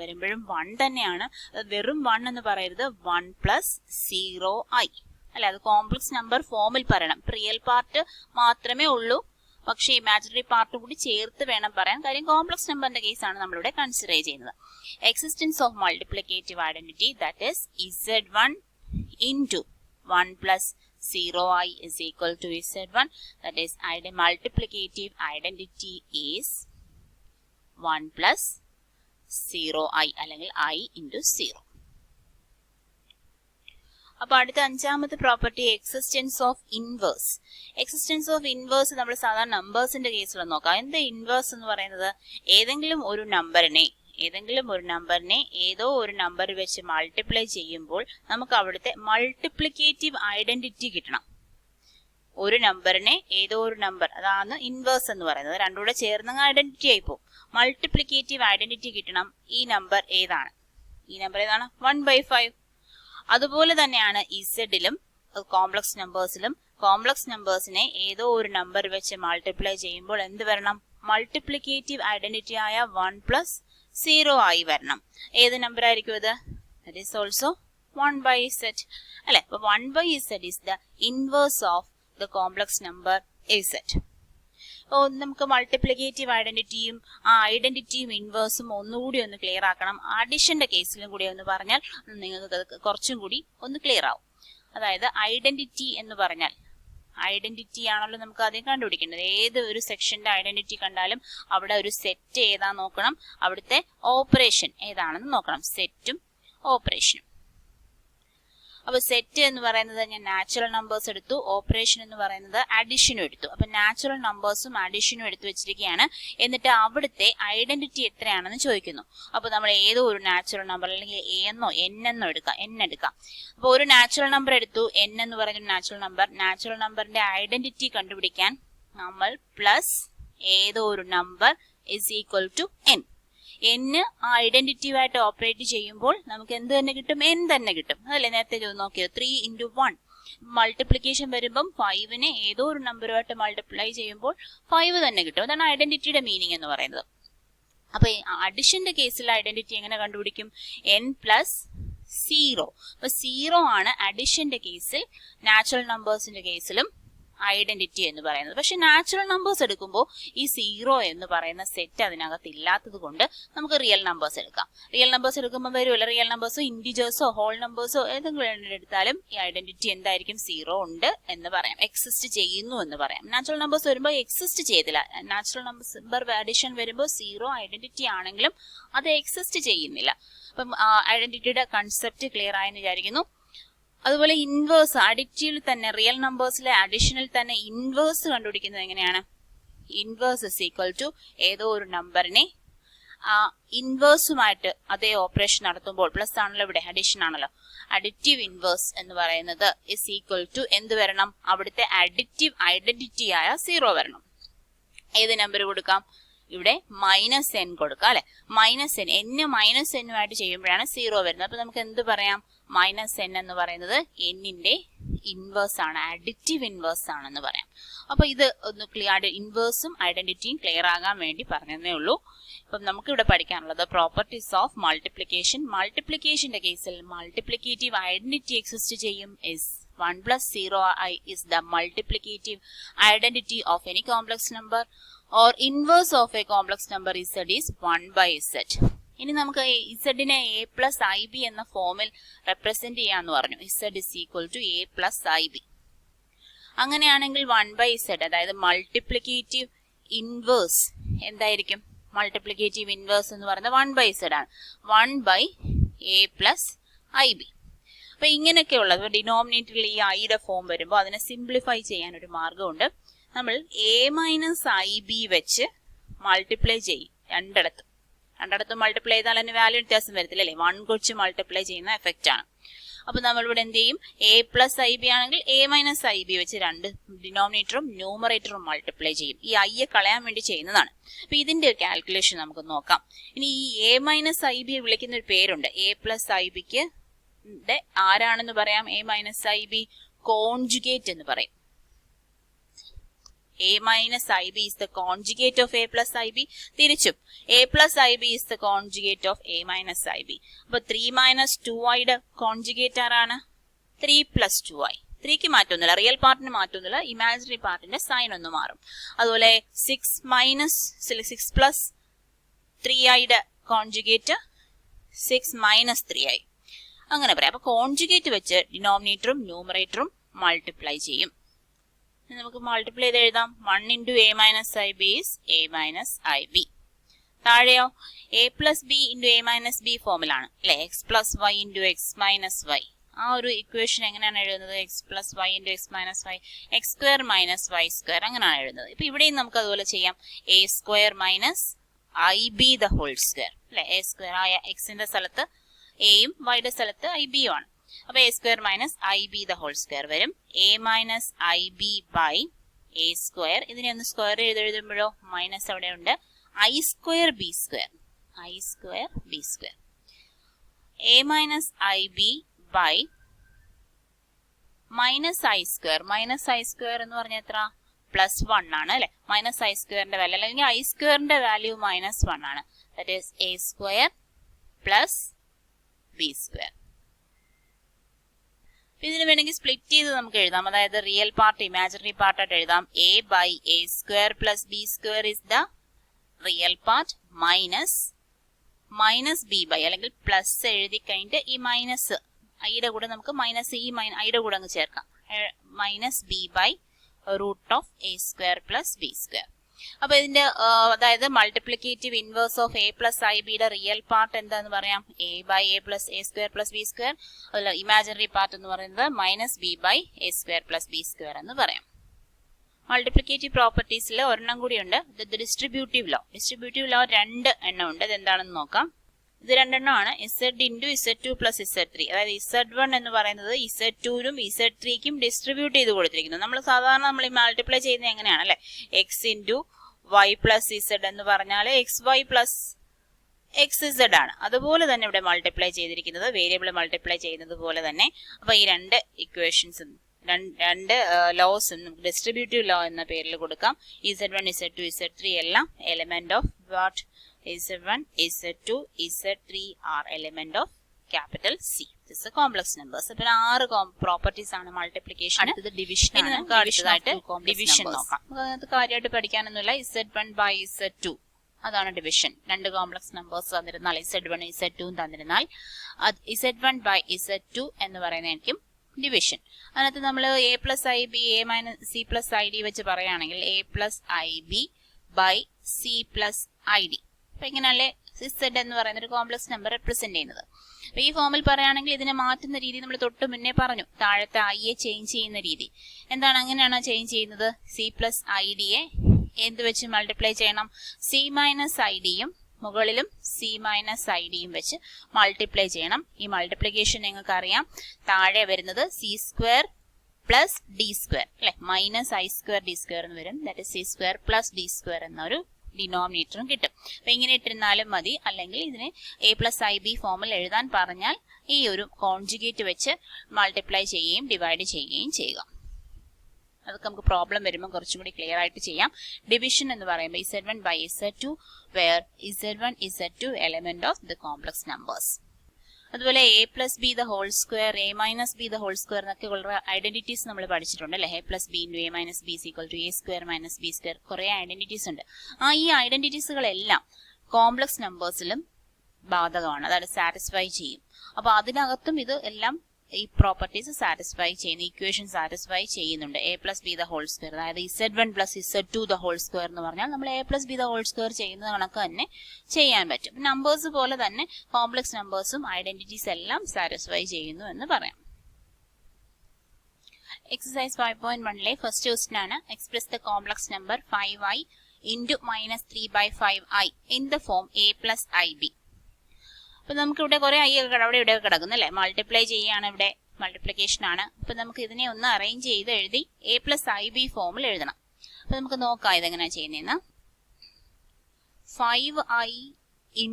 വരുമ്പോഴും 1 തന്നെയാണ്. വെറും 1 എന്ന് പറയരുത്, 1 + 0i അല്ലെ. അത് കോംപ്ലക്സ് നമ്പർ ഫോമിൽ പറയണം. റിയൽ പാർട്ട് മാത്രമേ ഉള്ളൂ, പക്ഷേ ഇമാജിനറി പാർട്ട് കൂടി ചേർത്ത് വേണം പറയാൻ. കാര്യം കോംപ്ലക്സ് നമ്പറിന്റെ കേസാണ് നമ്മളിവിടെ കൺസിഡർ ചെയ്യുന്നത്. Existence of multiplicative identity that is Z1 × 1 + 0i = Z1. That is multiplicative identity is 1 + 0i അല്ലെങ്കിൽ i × 0. അപ്പൊ അടുത്ത അഞ്ചാമത്തെ property existence of inverse. Existence of inverse നമ്മൾ സാധാരണ നമ്പേഴ്സിന്റെ കേസിൽ നോക്കാം. എന്താ ഇൻവേഴ്സ് എന്ന് പറയുന്നത്? ഏതെങ്കിലും ഒരു നമ്പറിനെ ഏതോ ഒരു നമ്പർ വെച്ച് മൾട്ടിപ്ലൈ ചെയ്യുമ്പോൾ നമുക്ക് അവിടുത്തെ മൾട്ടിപ്ലിക്കേറ്റീവ് ഐഡന്റിറ്റി കിട്ടണം. ഒരു നമ്പറിനെ ഏതോ ഒരു നമ്പർ, അതാണ് ഇൻവേഴ്സ് എന്ന് പറയുന്നത്. രണ്ടുകൂടെ ചേർന്ന ഐഡന്റിറ്റി ആയി പോകും. മൾട്ടിപ്ലിക്കേറ്റീവ് ഐഡന്റിറ്റി കിട്ടണം. ഈ നമ്പർ ഏതാണ്? 1/5. അതുപോലെ തന്നെയാണ് ഇസഡിലും കോംപ്ലക്സ് നമ്പേഴ്സിലും. കോംപ്ലക്സ് നമ്പേഴ്സിനെ ഏതോ ഒരു നമ്പർ വെച്ച് മൾട്ടിപ്ലൈ ചെയ്യുമ്പോൾ എന്ത് വരണം? മൾട്ടിപ്ലിക്കേറ്റീവ് ഐഡന്റിറ്റി ആയ 1 + 0i വരണം. ഏത് നമ്പർ ആയിരിക്കും ഇത്? ദാറ്റ് ഈസ് ഓൾസോ 1/z അല്ലെ. അപ്പൊ 1/z is the inverse of the complex number z. നമുക്ക് മൾട്ടിപ്ലിക്കേറ്റീവ് ഐഡന്റിറ്റിയും ആ ഐഡന്റിറ്റിയും ഇൻവേഴ്സും ഒന്നുകൂടി ഒന്ന് ക്ലിയർ ആക്കണം. അഡിഷന്റെ കേസിലും കൂടി ഒന്ന് പറഞ്ഞാൽ നിങ്ങൾക്ക് കുറച്ചും കൂടി ഒന്ന് ക്ലിയർ ആവും. അതായത് ഐഡന്റിറ്റി എന്ന് പറഞ്ഞാൽ, ഐഡന്റിറ്റി ആണല്ലോ നമുക്ക് ആദ്യം കണ്ടുപിടിക്കേണ്ടത്. ഏത് ഒരു സെക്ഷന്റെ ഐഡന്റിറ്റി കണ്ടാലും അവിടെ ഒരു സെറ്റ് ഏതാ നോക്കണം, അവിടുത്തെ ഓപ്പറേഷൻ ഏതാണെന്ന് നോക്കണം. സെറ്റും ഓപ്പറേഷനും. അപ്പൊ സെറ്റ് എന്ന് പറയുന്നത് ഞാൻ നാച്ചുറൽ നമ്പേഴ്സ് എടുത്തു, ഓപ്പറേഷൻ എന്ന് പറയുന്നത് അഡിഷനും എടുത്തു. അപ്പൊ നാച്ചുറൽ നമ്പേഴ്സും അഡിഷനും എടുത്തു വെച്ചിരിക്കുകയാണ്. എന്നിട്ട് അവിടുത്തെ ഐഡന്റിറ്റി എത്രയാണെന്ന് ചോദിക്കുന്നു. അപ്പൊ നമ്മൾ ഏതോ ഒരു നാച്ചുറൽ നമ്പർ അല്ലെങ്കിൽ n എടുക്കാം. അപ്പൊ ഒരു നാച്ചുറൽ നമ്പർ എടുത്തു, n എന്ന് പറയുന്ന നാച്ചുറൽ നമ്പറിന്റെ ഐഡന്റിറ്റി കണ്ടുപിടിക്കാൻ നമ്മൾ പ്ലസ് ഏതോ ഒരു നമ്പർ = n. n ഐഡന്റിറ്റീവായിട്ട് ഓപ്പറേറ്റ് ചെയ്യുമ്പോൾ നമുക്ക് എന്ത് തന്നെ കിട്ടും? n തന്നെ കിട്ടും. അതല്ലേ നേരത്തെ നോക്കിയത്? 3 × 1 മൾട്ടിപ്ലിക്കേഷൻ വരുമ്പം 5നെ ഏതോ ഒരു നമ്പറുമായിട്ട് മൾട്ടിപ്ലൈ ചെയ്യുമ്പോൾ 5 തന്നെ കിട്ടും. അതാണ് ഐഡന്റിറ്റിയുടെ മീനിങ് എന്ന് പറയുന്നത്. അപ്പൊ അഡിഷന്റെ കേസിൽ ഐഡന്റിറ്റി എങ്ങനെ കണ്ടുപിടിക്കും? n + 0. അപ്പൊ 0 ആണ് അഡിഷന്റെ കേസിൽ, നാച്ചുറൽ നമ്പേഴ്സിന്റെ കേസിലും ഐഡന്റിറ്റി എന്ന് പറയുന്നത്. പക്ഷെ നാച്ചുറൽ നമ്പേഴ്സ് എടുക്കുമ്പോൾ ഈ 0 എന്ന് പറയുന്ന സെറ്റ് അതിനകത്ത് ഇല്ലാത്തത് കൊണ്ട് നമുക്ക് റിയൽ നമ്പേഴ്സ് എടുക്കാം. റിയൽ നമ്പേഴ്സ് എടുക്കുമ്പോൾ വരുമല്ലോ, റിയൽ നമ്പേഴ്സോ ഇൻഡിജേഴ്സോ ഹോൾ നമ്പേഴ്സോ ഏതെങ്കിലും എടുത്താലും ഈ ഐഡന്റിറ്റി എന്തായിരിക്കും? 0 ഉണ്ട് എന്ന് പറയാം, എക്സിസ്റ്റ് ചെയ്യുന്നു എന്ന് പറയാം. നാച്ചുറൽ നമ്പേഴ്സ് വരുമ്പോൾ എക്സിസ്റ്റ് ചെയ്തില്ല. നാച്ചുറൽ നമ്പർ അഡിഷൻ വരുമ്പോൾ 0 ഐഡന്റിറ്റി ആണെങ്കിലും അത് എക്സിസ്റ്റ് ചെയ്യുന്നില്ല. അപ്പം ഐഡന്റിറ്റിയുടെ കൺസെപ്റ്റ് ക്ലിയർ ആയെന്ന് വിചാരിക്കുന്നു. അതുപോലെ ഇൻവേഴ്സ്, അഡിറ്റീവിൽ തന്നെ റിയൽ നമ്പേഴ്സിലെ അഡീഷനിൽ തന്നെ ഇൻവേഴ്സ് കണ്ടുപിടിക്കുന്നത് എങ്ങനെയാണ്? ഇൻവേഴ്സ് = ഏതോ ഒരു നമ്പറിനെ ഇൻവേഴ്സുമായിട്ട് അതേ ഓപ്പറേഷൻ നടത്തുമ്പോൾ, പ്ലസ് ആണല്ലോ ഇവിടെ, അഡീഷൻ ആണല്ലോ, അഡിറ്റീവ് ഇൻവേഴ്സ് എന്ന് പറയുന്നത് = എന്ത് വരണം? അവിടുത്തെ അഡിറ്റീവ് ഐഡന്റിറ്റി ആയ 0 വരണം. ഏത് നമ്പർ കൊടുക്കാം? ഇവിടെ -n കൊടുക്കാം അല്ലെ. -n n -n ചെയ്യുമ്പോഴാണ് 0 വരുന്നത്. അപ്പൊ നമുക്ക് എന്ത് പറയാം? മൈനസ് എൻ എന്ന് പറയുന്നത് എന്നിന്റെ ഇൻവേഴ്സ് ആണ്, അഡിറ്റീവ് ഇൻവേഴ്സ് ആണെന്ന് പറയാം. അപ്പൊ ഇത് ഒന്ന് ക്ലിയർ, ഇൻവേഴ്സും ഐഡന്റിറ്റിയും ക്ലിയർ ആകാൻ വേണ്ടി പറഞ്ഞതേ ഉള്ളൂ. ഇപ്പം നമുക്ക് ഇവിടെ പഠിക്കാനുള്ളത് പ്രോപ്പർട്ടീസ് ഓഫ് മൾട്ടിപ്ലിക്കേഷൻ. മൾട്ടിപ്ലിക്കേഷന്റെ കേസിൽ മൾട്ടിപ്ലിക്കേറ്റീവ് ഐഡന്റിറ്റി എക്സിസ്റ്റ് ചെയ്യും. Is 1 plus 0i is the multiplicative identity of any complex number or inverse of a complex number z is 1 by z. ഇനി നമുക്ക് ഇസഡിനെ a plus ib എന്ന ഫോമിൽ റെപ്രസെന്റ് ചെയ്യാന്ന് പറഞ്ഞു. z is equal to a plus ib. അങ്ങനെയാണെങ്കിൽ 1 by z, അതായത് multiplicative inverse എന്തായിരിക്കും? Multiplicative inverse എന്ന് പറയുന്നത് 1 by z ആണ്. 1 by a plus ib. അപ്പൊ ഇങ്ങനെയൊക്കെ ഉള്ളത് ഡിനോമിനേറ്ററിൽ ഈ ഐയുടെ ഫോം വരുമ്പോൾ അതിനെ സിംപ്ലിഫൈ ചെയ്യാൻ ഒരു മാർഗമുണ്ട്. നമ്മൾ a മൈനസ് ഐ ബി വെച്ച് മൾട്ടിപ്ലൈ ചെയ്യും. രണ്ടിടത്തും മൾട്ടിപ്ലൈ ചെയ്താൽ അതിന് വാല്യൂ വ്യത്യാസം വരത്തില്ല അല്ലേ? 1 വെച്ച് മൾട്ടിപ്ലൈ ചെയ്യുന്ന എഫക്റ്റ് ആണ്. അപ്പൊ നമ്മളിവിടെ എന്ത് ചെയ്യും? a പ്ലസ് ഐ ബി ആണെങ്കിൽ a മൈനസ് ഐ ബി വെച്ച് രണ്ട് ഡിനോമിനേറ്ററും ന്യൂമറേറ്ററും മൾട്ടിപ്ലൈ ചെയ്യും. ഈ ഐയെ കളയാൻ വേണ്ടി ചെയ്യുന്നതാണ്. അപ്പൊ ഇതിന്റെ കാൽക്കുലേഷൻ നമുക്ക് നോക്കാം. ഇനി ഈ a മൈനസ് ഐ ബി വിളിക്കുന്ന ഒരു പേരുണ്ട്. a പ്ലസ് ഐ ബിക്ക് ആരാണെന്ന് പറയാം? a minus I B conjugate എന്ന് പറയും. a minus ib is the conjugate of a plus ib. തിരിച്ചും a plus ib is the conjugate of a minus ib. അപ്പൊ 3 minus 2i യുടെ കോൺജുഗേറ്റ് ആരാണ്? 3 plus 2i. 3ക്ക് മാറ്റമൊന്നുമില്ല, റിയൽ പാർട്ടിന് മാറ്റമൊന്നുമില്ല, imaginary പാർട്ടിന്റെ sign ഒന്ന് മാറും. അതുപോലെ 6 plus 3i യുടെ കോൺജുഗേറ്റ് 6 minus 3i. അങ്ങനെ പറയാം. അപ്പൊ കോൺജുഗേറ്റ് വെച്ച് ഡിനോമിനേറ്ററും ന്യൂമറേറ്ററും മൾട്ടിപ്ലൈ ചെയ്യും. നമുക്ക് മൾട്ടിപ്ലൈ ചെയ്ത് എഴുതാം. 1 into a minus ib is a minus ib. താഴെയോ a plus b into a minus b ഫോമിലാണ് അല്ലെ? x plus y into x minus y. ആ ഒരു ഇക്വേഷൻ എങ്ങനെയാണ് എഴുതുന്നത്? x plus y into x minus y, x square minus y square, അങ്ങനെയാണ് എഴുതുന്നത്. ഇപ്പൊ ഇവിടെയും നമുക്ക് അതുപോലെ ചെയ്യാം. a square minus ib the whole square അല്ലെ? a square ആയ എക്സിന്റെ സ്ഥലത്ത് എയും വൈയുടെ സ്ഥലത്ത് ഐ ബിയും ആണ്. അപ്പൊ a square minus ib the whole square വരും. a minus ib by a square. ഇതിനെ ഒന്ന് സ്ക്വയർ എഴുതുമ്പോഴോ മൈനസ് അവിടെ ഉണ്ട്. i square b square, i square b square. a minus ib by minus i square. minus i square എന്ന് പറഞ്ഞാൽ എത്ര? Plus 1 ആണ് അല്ലെ? മൈനസ് ഐ സ്ക്വയറിന്റെ വാല്യൂ അല്ലെങ്കിൽ ഐ സ്ക്വയറിന്റെ വാല്യൂ മൈനസ് 1 ആണ്. That is a square plus b square. ഇതിന് വേണമെങ്കിൽ സ്പ്ലിറ്റ് ചെയ്ത് നമുക്ക് എഴുതാം. അതായത് റിയൽ പാർട്ട് ഇമാജിനറി പാർട്ടായിട്ട് എഴുതാം. a by a square plus b square is the real part minus b by, അല്ലെങ്കിൽ പ്ലസ് എഴുതി കഴിഞ്ഞിട്ട് ഈ മൈനസ് ഐയുടെ കൂടെ നമുക്ക് മൈനസ് ഈ ഐയുടെ കൂടെ അങ്ങ് ചേർക്കാം. Minus b by root of a square plus b square. അപ്പൊ ഇതിന്റെ അതായത് multiplicative inverse of a plus i ബിയുടെ റിയൽ പാർട്ട് എന്താന്ന് പറയാം? a by a plus a square plus b square. അതല്ല, ഇമാജിനറി പാർട്ട് എന്ന് പറയുന്നത് minus b by a square plus b square എന്ന് പറയാം. മൾട്ടിപ്ലിക്കേറ്റീവ് പ്രോപ്പർട്ടീസിൽ ഒരെണ്ണം കൂടിയുണ്ട്, ഡിസ്ട്രിബ്യൂട്ടീവ് ലോ. ഡിസ്ട്രിബ്യൂട്ടീവ് ലോ 2 എണ്ണം ഉണ്ട്. ഇത് എന്താണെന്ന് നോക്കാം. ഇത് 2 എണ്ണമാണ്. z into z2 plus z3. അതായത് z1 എന്ന് പറയുന്നത് z2നും z3ക്കും ഡിസ്ട്രിബ്യൂട്ട് ചെയ്ത് കൊടുത്തിരിക്കുന്നു. നമ്മൾ സാധാരണ നമ്മൾ ഈ മൾട്ടിപ്ലൈ ചെയ്യുന്നത് എങ്ങനെയാണ് അല്ലെ? x into y plus z എന്ന് പറഞ്ഞാൽ xy plus xz ആണ്. അതുപോലെ തന്നെ ഇവിടെ മൾട്ടിപ്ലൈ ചെയ്തിരിക്കുന്നത് വേരിയബിൾ മൾട്ടിപ്ലൈ ചെയ്യുന്നത് പോലെ തന്നെ. അപ്പൊ ഈ രണ്ട് ഇക്വേഷൻസും രണ്ട് ലോസും നമുക്ക് ഡിസ്ട്രിബ്യൂട്ടീവ് ലോ എന്ന പേരിൽ കൊടുക്കാം. z1 z2 z3 എല്ലാം element of what? z1 z2 z3 are element of capital C. This is a complex numbers. അപ്പോൾ 6 പ്രോപ്പർട്ടീസ് ആണ് മൾട്ടിപ്ലിക്കേഷൻ. അടുത്തത് ഡിവിഷൻ ആണ്. നമുക്ക് അടുത്തതായിട്ട് ഡിവിഷൻ നോക്കാം. അത് കാര്യമായിട്ട് പഠിക്കാനൊന്നുമില്ല. z1 by z2 അതാണ് ഡിവിഷൻ. 2 കോംപ്ലക്സ് നമ്പേഴ്സ് തന്നിരുന്നാൽ z1 z2 തന്നിരുന്നാൽ z1 by z2 എന്ന് പറയുന്നതായിരിക്കും ഡിവിഷൻ. അതിനകത്ത് നമ്മൾ a plus i b a minus c plus i d വെച്ച് പറയുകയാണെങ്കിൽ a plus i b by c plus i d. അപ്പൊ ഇങ്ങനെയല്ലേ z എന്ന് പറയുന്ന ഒരു കോംപ്ലക്സ് നമ്പർ റെപ്രസെന്റ് ചെയ്യുന്നത്. അപ്പൊ ഈ ഫോമിൽ പറയുകയാണെങ്കിൽ ഇതിനെ മാറ്റുന്ന രീതി നമ്മൾ തൊട്ട് മുന്നേ പറഞ്ഞു. താഴത്തെ ഐയെ ചേഞ്ച് ചെയ്യുന്ന രീതി എന്താണ്? അങ്ങനെയാണ് ചേഞ്ച് ചെയ്യുന്നത്. സി പ്ലസ് ഐ ഡിയെ എന്ത് വെച്ച് മൾട്ടിപ്ലൈ ചെയ്യണം? സി മൈനസ് ഐ ഡിയും മുകളിലും സി മൈനസ് ഐ ഡിയും വെച്ച് മൾട്ടിപ്ലൈ ചെയ്യണം. ഈ മൾട്ടിപ്ലിക്കേഷൻ നിങ്ങൾക്ക് അറിയാം. താഴെ വരുന്നത് c square plus d square അല്ലെ? Minus i square d square എന്ന് വരും. That is c square plus d square എന്നൊരു ഡിനോമിനേറ്ററും കിട്ടും. അപ്പൊ ഇങ്ങനെ ഇട്ടിരുന്നാലും മതി, അല്ലെങ്കിൽ ഇതിനെ a+ib ഫോമിൽ എഴുതാൻ പറഞ്ഞാൽ ഈ ഒരു കോൺജുഗേറ്റ് വെച്ച് മൾട്ടിപ്ലൈ ചെയ്യുകയും ഡിവൈഡ് ചെയ്യുകയും ചെയ്യുക. അതൊക്കെ നമുക്ക് പ്രോബ്ലം വരുമ്പോൾ കുറച്ചും കൂടി ക്ലിയർ ആയിട്ട് ചെയ്യാം. ഡിവിഷൻ എന്ന് പറയുമ്പോൾ z1 by z2 where z1 z2 element of the complex numbers. അതുപോലെ a+b the whole square, a-b the whole square എന്നൊക്കെ ഉള്ള ഐഡന്റിറ്റീസ് നമ്മൾ പഠിച്ചിട്ടുണ്ട് അല്ലെ. a+b × a - b = a² - b². കുറെ ഐഡന്റിറ്റീസ് ഉണ്ട്. ഈ ഐഡന്റിറ്റീസുകളെല്ലാം കോംപ്ലക്സ് നമ്പേഴ്സിലും ബാധകമാണ്, അതായത് സാറ്റിസ്ഫൈ ചെയ്യും. അപ്പൊ അതിനകത്തും ഇത് എല്ലാം ഈ പ്രോപ്പർട്ടീസ് സാറ്റിസ്ഫൈ ചെയ്യുന്ന ഇക്വേഷൻ സാറ്റിസ്ഫൈ ചെയ്യുന്നുണ്ട്. a+b the whole square, അതായത് z1 + z2 the whole square എന്ന് പറഞ്ഞാൽ നമ്മൾ a+b the whole square ചെയ്യുന്ന കണക്ക് തന്നെ ചെയ്യാൻ പറ്റും. നമ്പേഴ്സ് പോലെ തന്നെ കോംപ്ലക്സ് നമ്പേഴ്സും ഐഡന്റിറ്റീസ് എല്ലാം സാറ്റിസ്ഫൈ ചെയ്യുന്നു എന്ന് പറയാം. എക്സസൈസ് 5.1 ഫസ്റ്റ് ക്വസ്റ്റ്യൻ ആണ്. Express the complex number 5i × -3/5i in the form a+ib. അപ്പൊ നമുക്ക് ഇവിടെ കുറെ ഐ ഒക്കെ അവിടെ ഇവിടെ കിടക്കുന്നു അല്ലെ. മൾട്ടിപ്ലൈ ചെയ്യാണ്, ഇവിടെ മൾട്ടിപ്ലിക്കേഷൻ ആണ്. അപ്പൊ നമുക്ക് ഇതിനെ ഒന്ന് അറേഞ്ച് ചെയ്ത് എഴുതി a+ib ഫോമിൽ എഴുതണം. അപ്പൊ നമുക്ക് നോക്കാം ഇതെങ്ങനെയാ ചെയ്യുന്നതെന്ന്. 5i ×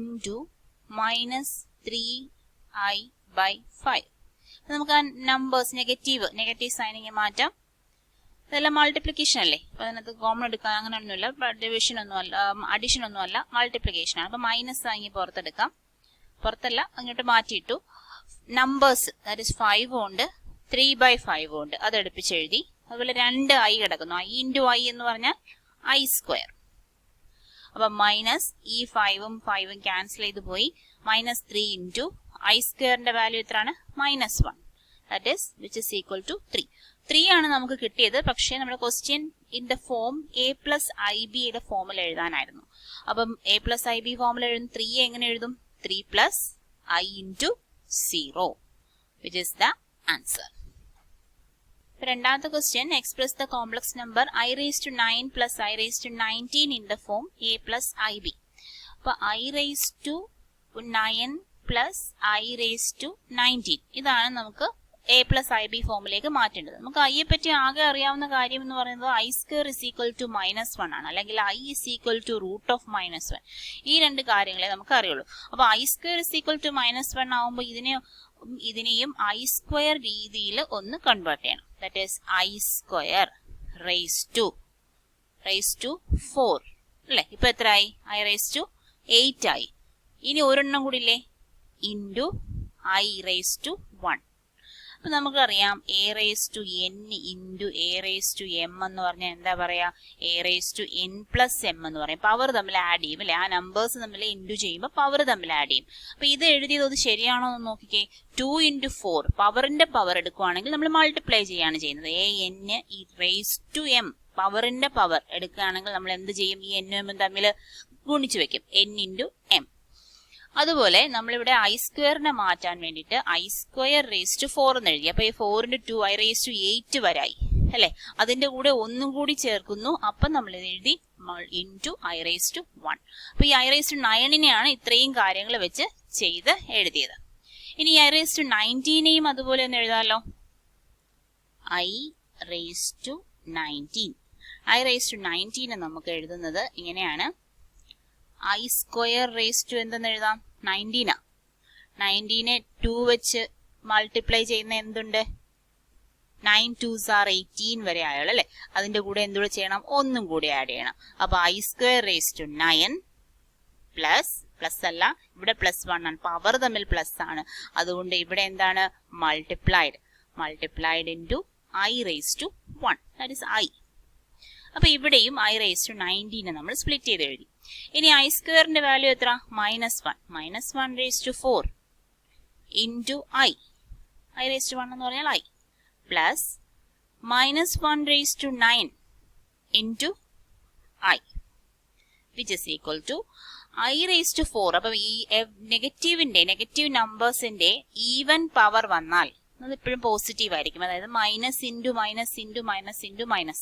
-3i/5. നമുക്ക് ആ നമ്പേഴ്സ് നെഗറ്റീവ് സൈനിങ് മാറ്റാം. ഇതെല്ലാം മൾട്ടിപ്ലിക്കേഷൻ അല്ലേ. അപ്പൊ അതിനകത്ത് കോമൺ എടുക്കാൻ അങ്ങനെ ഒന്നുമില്ല, ഡിവിഷൻ ഒന്നുമല്ല, അഡീഷൻ ഒന്നുമല്ല, മൾട്ടിപ്ലിക്കേഷൻ ആണ്. അപ്പൊ മൈനസ് ആയി പുറത്തെടുക്കാം, പുറത്തല്ല അങ്ങോട്ട് മാറ്റിയിട്ടു. നമ്പേഴ്സ് ദാറ്റ് ഈസ് 5 ഉണ്ട് 3/5 ഉണ്ട്, അത് എടുപ്പിച്ചെഴുതി. അതുപോലെ 2 i കിടക്കുന്നു, i × i എന്ന് പറഞ്ഞാൽ i². അപ്പൊ മൈനസ് ഈ 5ഉം 5ഉം ക്യാൻസൽ ചെയ്ത് പോയി. -3 × i² വാല്യൂ എത്രയാണ്? -1. That is which is equal to 3. 3 ആണ് നമുക്ക് കിട്ടിയത്. പക്ഷേ നമ്മുടെ question in the form a+ib യുടെ ഫോമിൽ എഴുതാനായിരുന്നു. അപ്പം a+ib ഫോമിൽ എഴുതും 3 എങ്ങനെ എഴുതും? 3 + i × 0 which is the answer. രണ്ടാമത്തെ question express the complex number i⁻9 + i⁻19 in the form a+ib. അപ്പൊ i⁻9 + i⁻19 ഇതാണ് നമുക്ക് a+ib ഫോമിലേക്ക് മാറ്റേണ്ടത്. നമുക്ക് i പറ്റി ആകെ അറിയാവുന്ന കാര്യം എന്ന് പറയുന്നത് i² = -1 ആണ്, അല്ലെങ്കിൽ i = √(-1). ഈ രണ്ട് കാര്യങ്ങളെ നമുക്ക് അറിയുള്ളൂ. അപ്പൊ i² = -1 ആവുമ്പോൾ ഇതിനെയും i² രീതിയിൽ ഒന്ന് കൺവേർട്ട് ചെയ്യണം. That is i² raised to 4 അല്ലെ. ഇപ്പൊ എത്രയായി? i⁻8 ആയി. ഇനി ഒരെണ്ണം കൂടി ഇല്ലേ, i⁻1. അപ്പൊ നമുക്കറിയാം a⁻n × a⁻m എന്ന് പറഞ്ഞാൽ എന്താ പറയാ? a⁻n + m എന്ന് പറയും. പവർ തമ്മിൽ ആഡ് ചെയ്യും അല്ലെ. ആ നമ്പേഴ്സ് തമ്മിൽ ഇൻറ്റു ചെയ്യുമ്പോൾ പവർ തമ്മിൽ ആഡ് ചെയ്യും. അപ്പൊ ഇത് എഴുതിയത് അത് ശരിയാണോ എന്ന് നോക്കിക്കേ. 2 × 4 പവറിന്റെ പവർ എടുക്കുവാണെങ്കിൽ നമ്മൾ മൾട്ടിപ്ലൈ ചെയ്യാണ് ചെയ്യുന്നത്. an⁻m പവറിന്റെ പവർ എടുക്കുകയാണെങ്കിൽ നമ്മൾ എന്ത് ചെയ്യും? ഈ n ഉം തമ്മിൽ ഗുണിച്ചു വെക്കും, n × m. അതുപോലെ നമ്മളിവിടെ i² മാറ്റാൻ വേണ്ടിയിട്ട് i² raised to 4 എന്ന് എഴുതി. അപ്പൊ ഈ 4 × 2 i⁻8 വരായി അല്ലെ. അതിന്റെ കൂടെ ഒന്നും കൂടി ചേർക്കുന്നു. അപ്പൊ നമ്മൾ എഴുതി × i⁻1. അപ്പൊ ഈ i⁻9നെയാണ് ഇത്രയും കാര്യങ്ങൾ വെച്ച് ചെയ്ത് എഴുതിയത്. ഇനി i⁻19നെയും അതുപോലെ ഒന്ന് എഴുതാലോ. i⁻19 നമുക്ക് എഴുതുന്നത് ഇങ്ങനെയാണ്. i² raised to എന്തെന്ന് എഴുതാം? 19. 19നെ 2 വെച്ച് മൾട്ടിപ്ലൈ ചെയ്യുന്ന എന്തുണ്ട്? 9 2s are 18 വരെ ആയുള്ളൂ അല്ലെ. അതിന്റെ കൂടെ എന്തുകൂടെ ചെയ്യണം? ഒന്നും കൂടി ആഡ് ചെയ്യണം. അപ്പൊ i² raised to 9 പ്ലസ് അല്ല, ഇവിടെ +1 ആണ്, പവർ തമ്മിൽ പ്ലസ് ആണ്. അതുകൊണ്ട് ഇവിടെ എന്താണ്? Multiplied × i⁻1 that is i. അപ്പൊ ഇവിടെയും i⁻19 നമ്മൾ സ്പ്ലിറ്റ് ചെയ്ത് എഴുതി. ഇനി i² വാല്യൂ എത്ര? -1. -1 raised to 4 × i⁻1 എന്ന് പറഞ്ഞാൽ i plus -1 raised to 9 × i which is equal to i⁻4. അപ്പൊ ഈ നെഗറ്റീവ് നമ്പേഴ്സിന്റെ ഈവൻ പവർ വന്നാൽ അത് എപ്പോഴും പോസിറ്റീവ് ആയിരിക്കും. അതായത് -⁻⁻⁻⁻⁻⁻⁻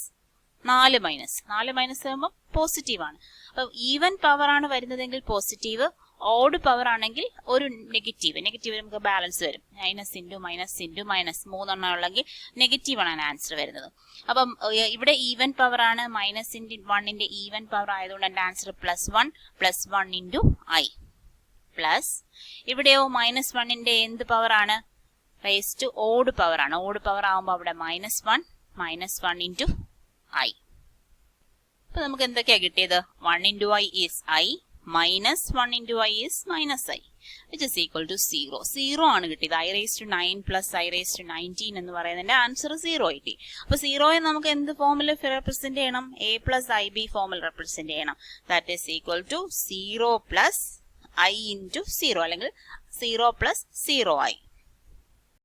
4 മൈനസ് ആകുമ്പോൾ പോസിറ്റീവ് ആണ്. അപ്പൊ ഈവൻ പവർ ആണ് വരുന്നതെങ്കിൽ പോസിറ്റീവ്, ഓഡ് പവർ ആണെങ്കിൽ ഒരു നെഗറ്റീവ് നമുക്ക് ബാലൻസ് വരും. മൈനസ് ഇൻറ്റു മൈനസ് 3 എണ്ണം ഉള്ളെങ്കിൽ നെഗറ്റീവ് ആണ് ആൻസർ വരുന്നത്. അപ്പം ഇവിടെ ഈവൻ പവർ ആണ്, -1ന്റെ ഈവൻ പവർ ആയതുകൊണ്ട് എൻ്റെ ആൻസർ +1 ഇൻറ്റു ഐ പ്ലസ് ഇവിടെയോ -1ന്റെ എന്ത് പവർ ആണ്? റേസ് ടു ഓഡ് പവർ ആണ്. ഓഡ് പവർ ആകുമ്പോൾ അവിടെ -1 ഇൻറ്റു ഐ. അപ്പൊ നമുക്ക് എന്തൊക്കെയാ കിട്ടിയത്? 1 into I is I, -1 into I is -i, which is equal to 0. 0 ആണ് കിട്ടിയത്. i⁻⁹ പ്ലസ് i⁻⁹ എന്ന് പറയുന്നതിന്റെ ആൻസർ 0 കിട്ടി. അപ്പൊ 0യെ നമുക്ക് എന്ത് ഫോമിൽ റെപ്രസെന്റ് ചെയ്യണം? a പ്ലസ് ib ഫോമിൽ റെപ്രസെന്റ് ചെയ്യണം. That is equal to 0 plus i into 0 അല്ലെങ്കിൽ 0 പ്ലസ് 0i.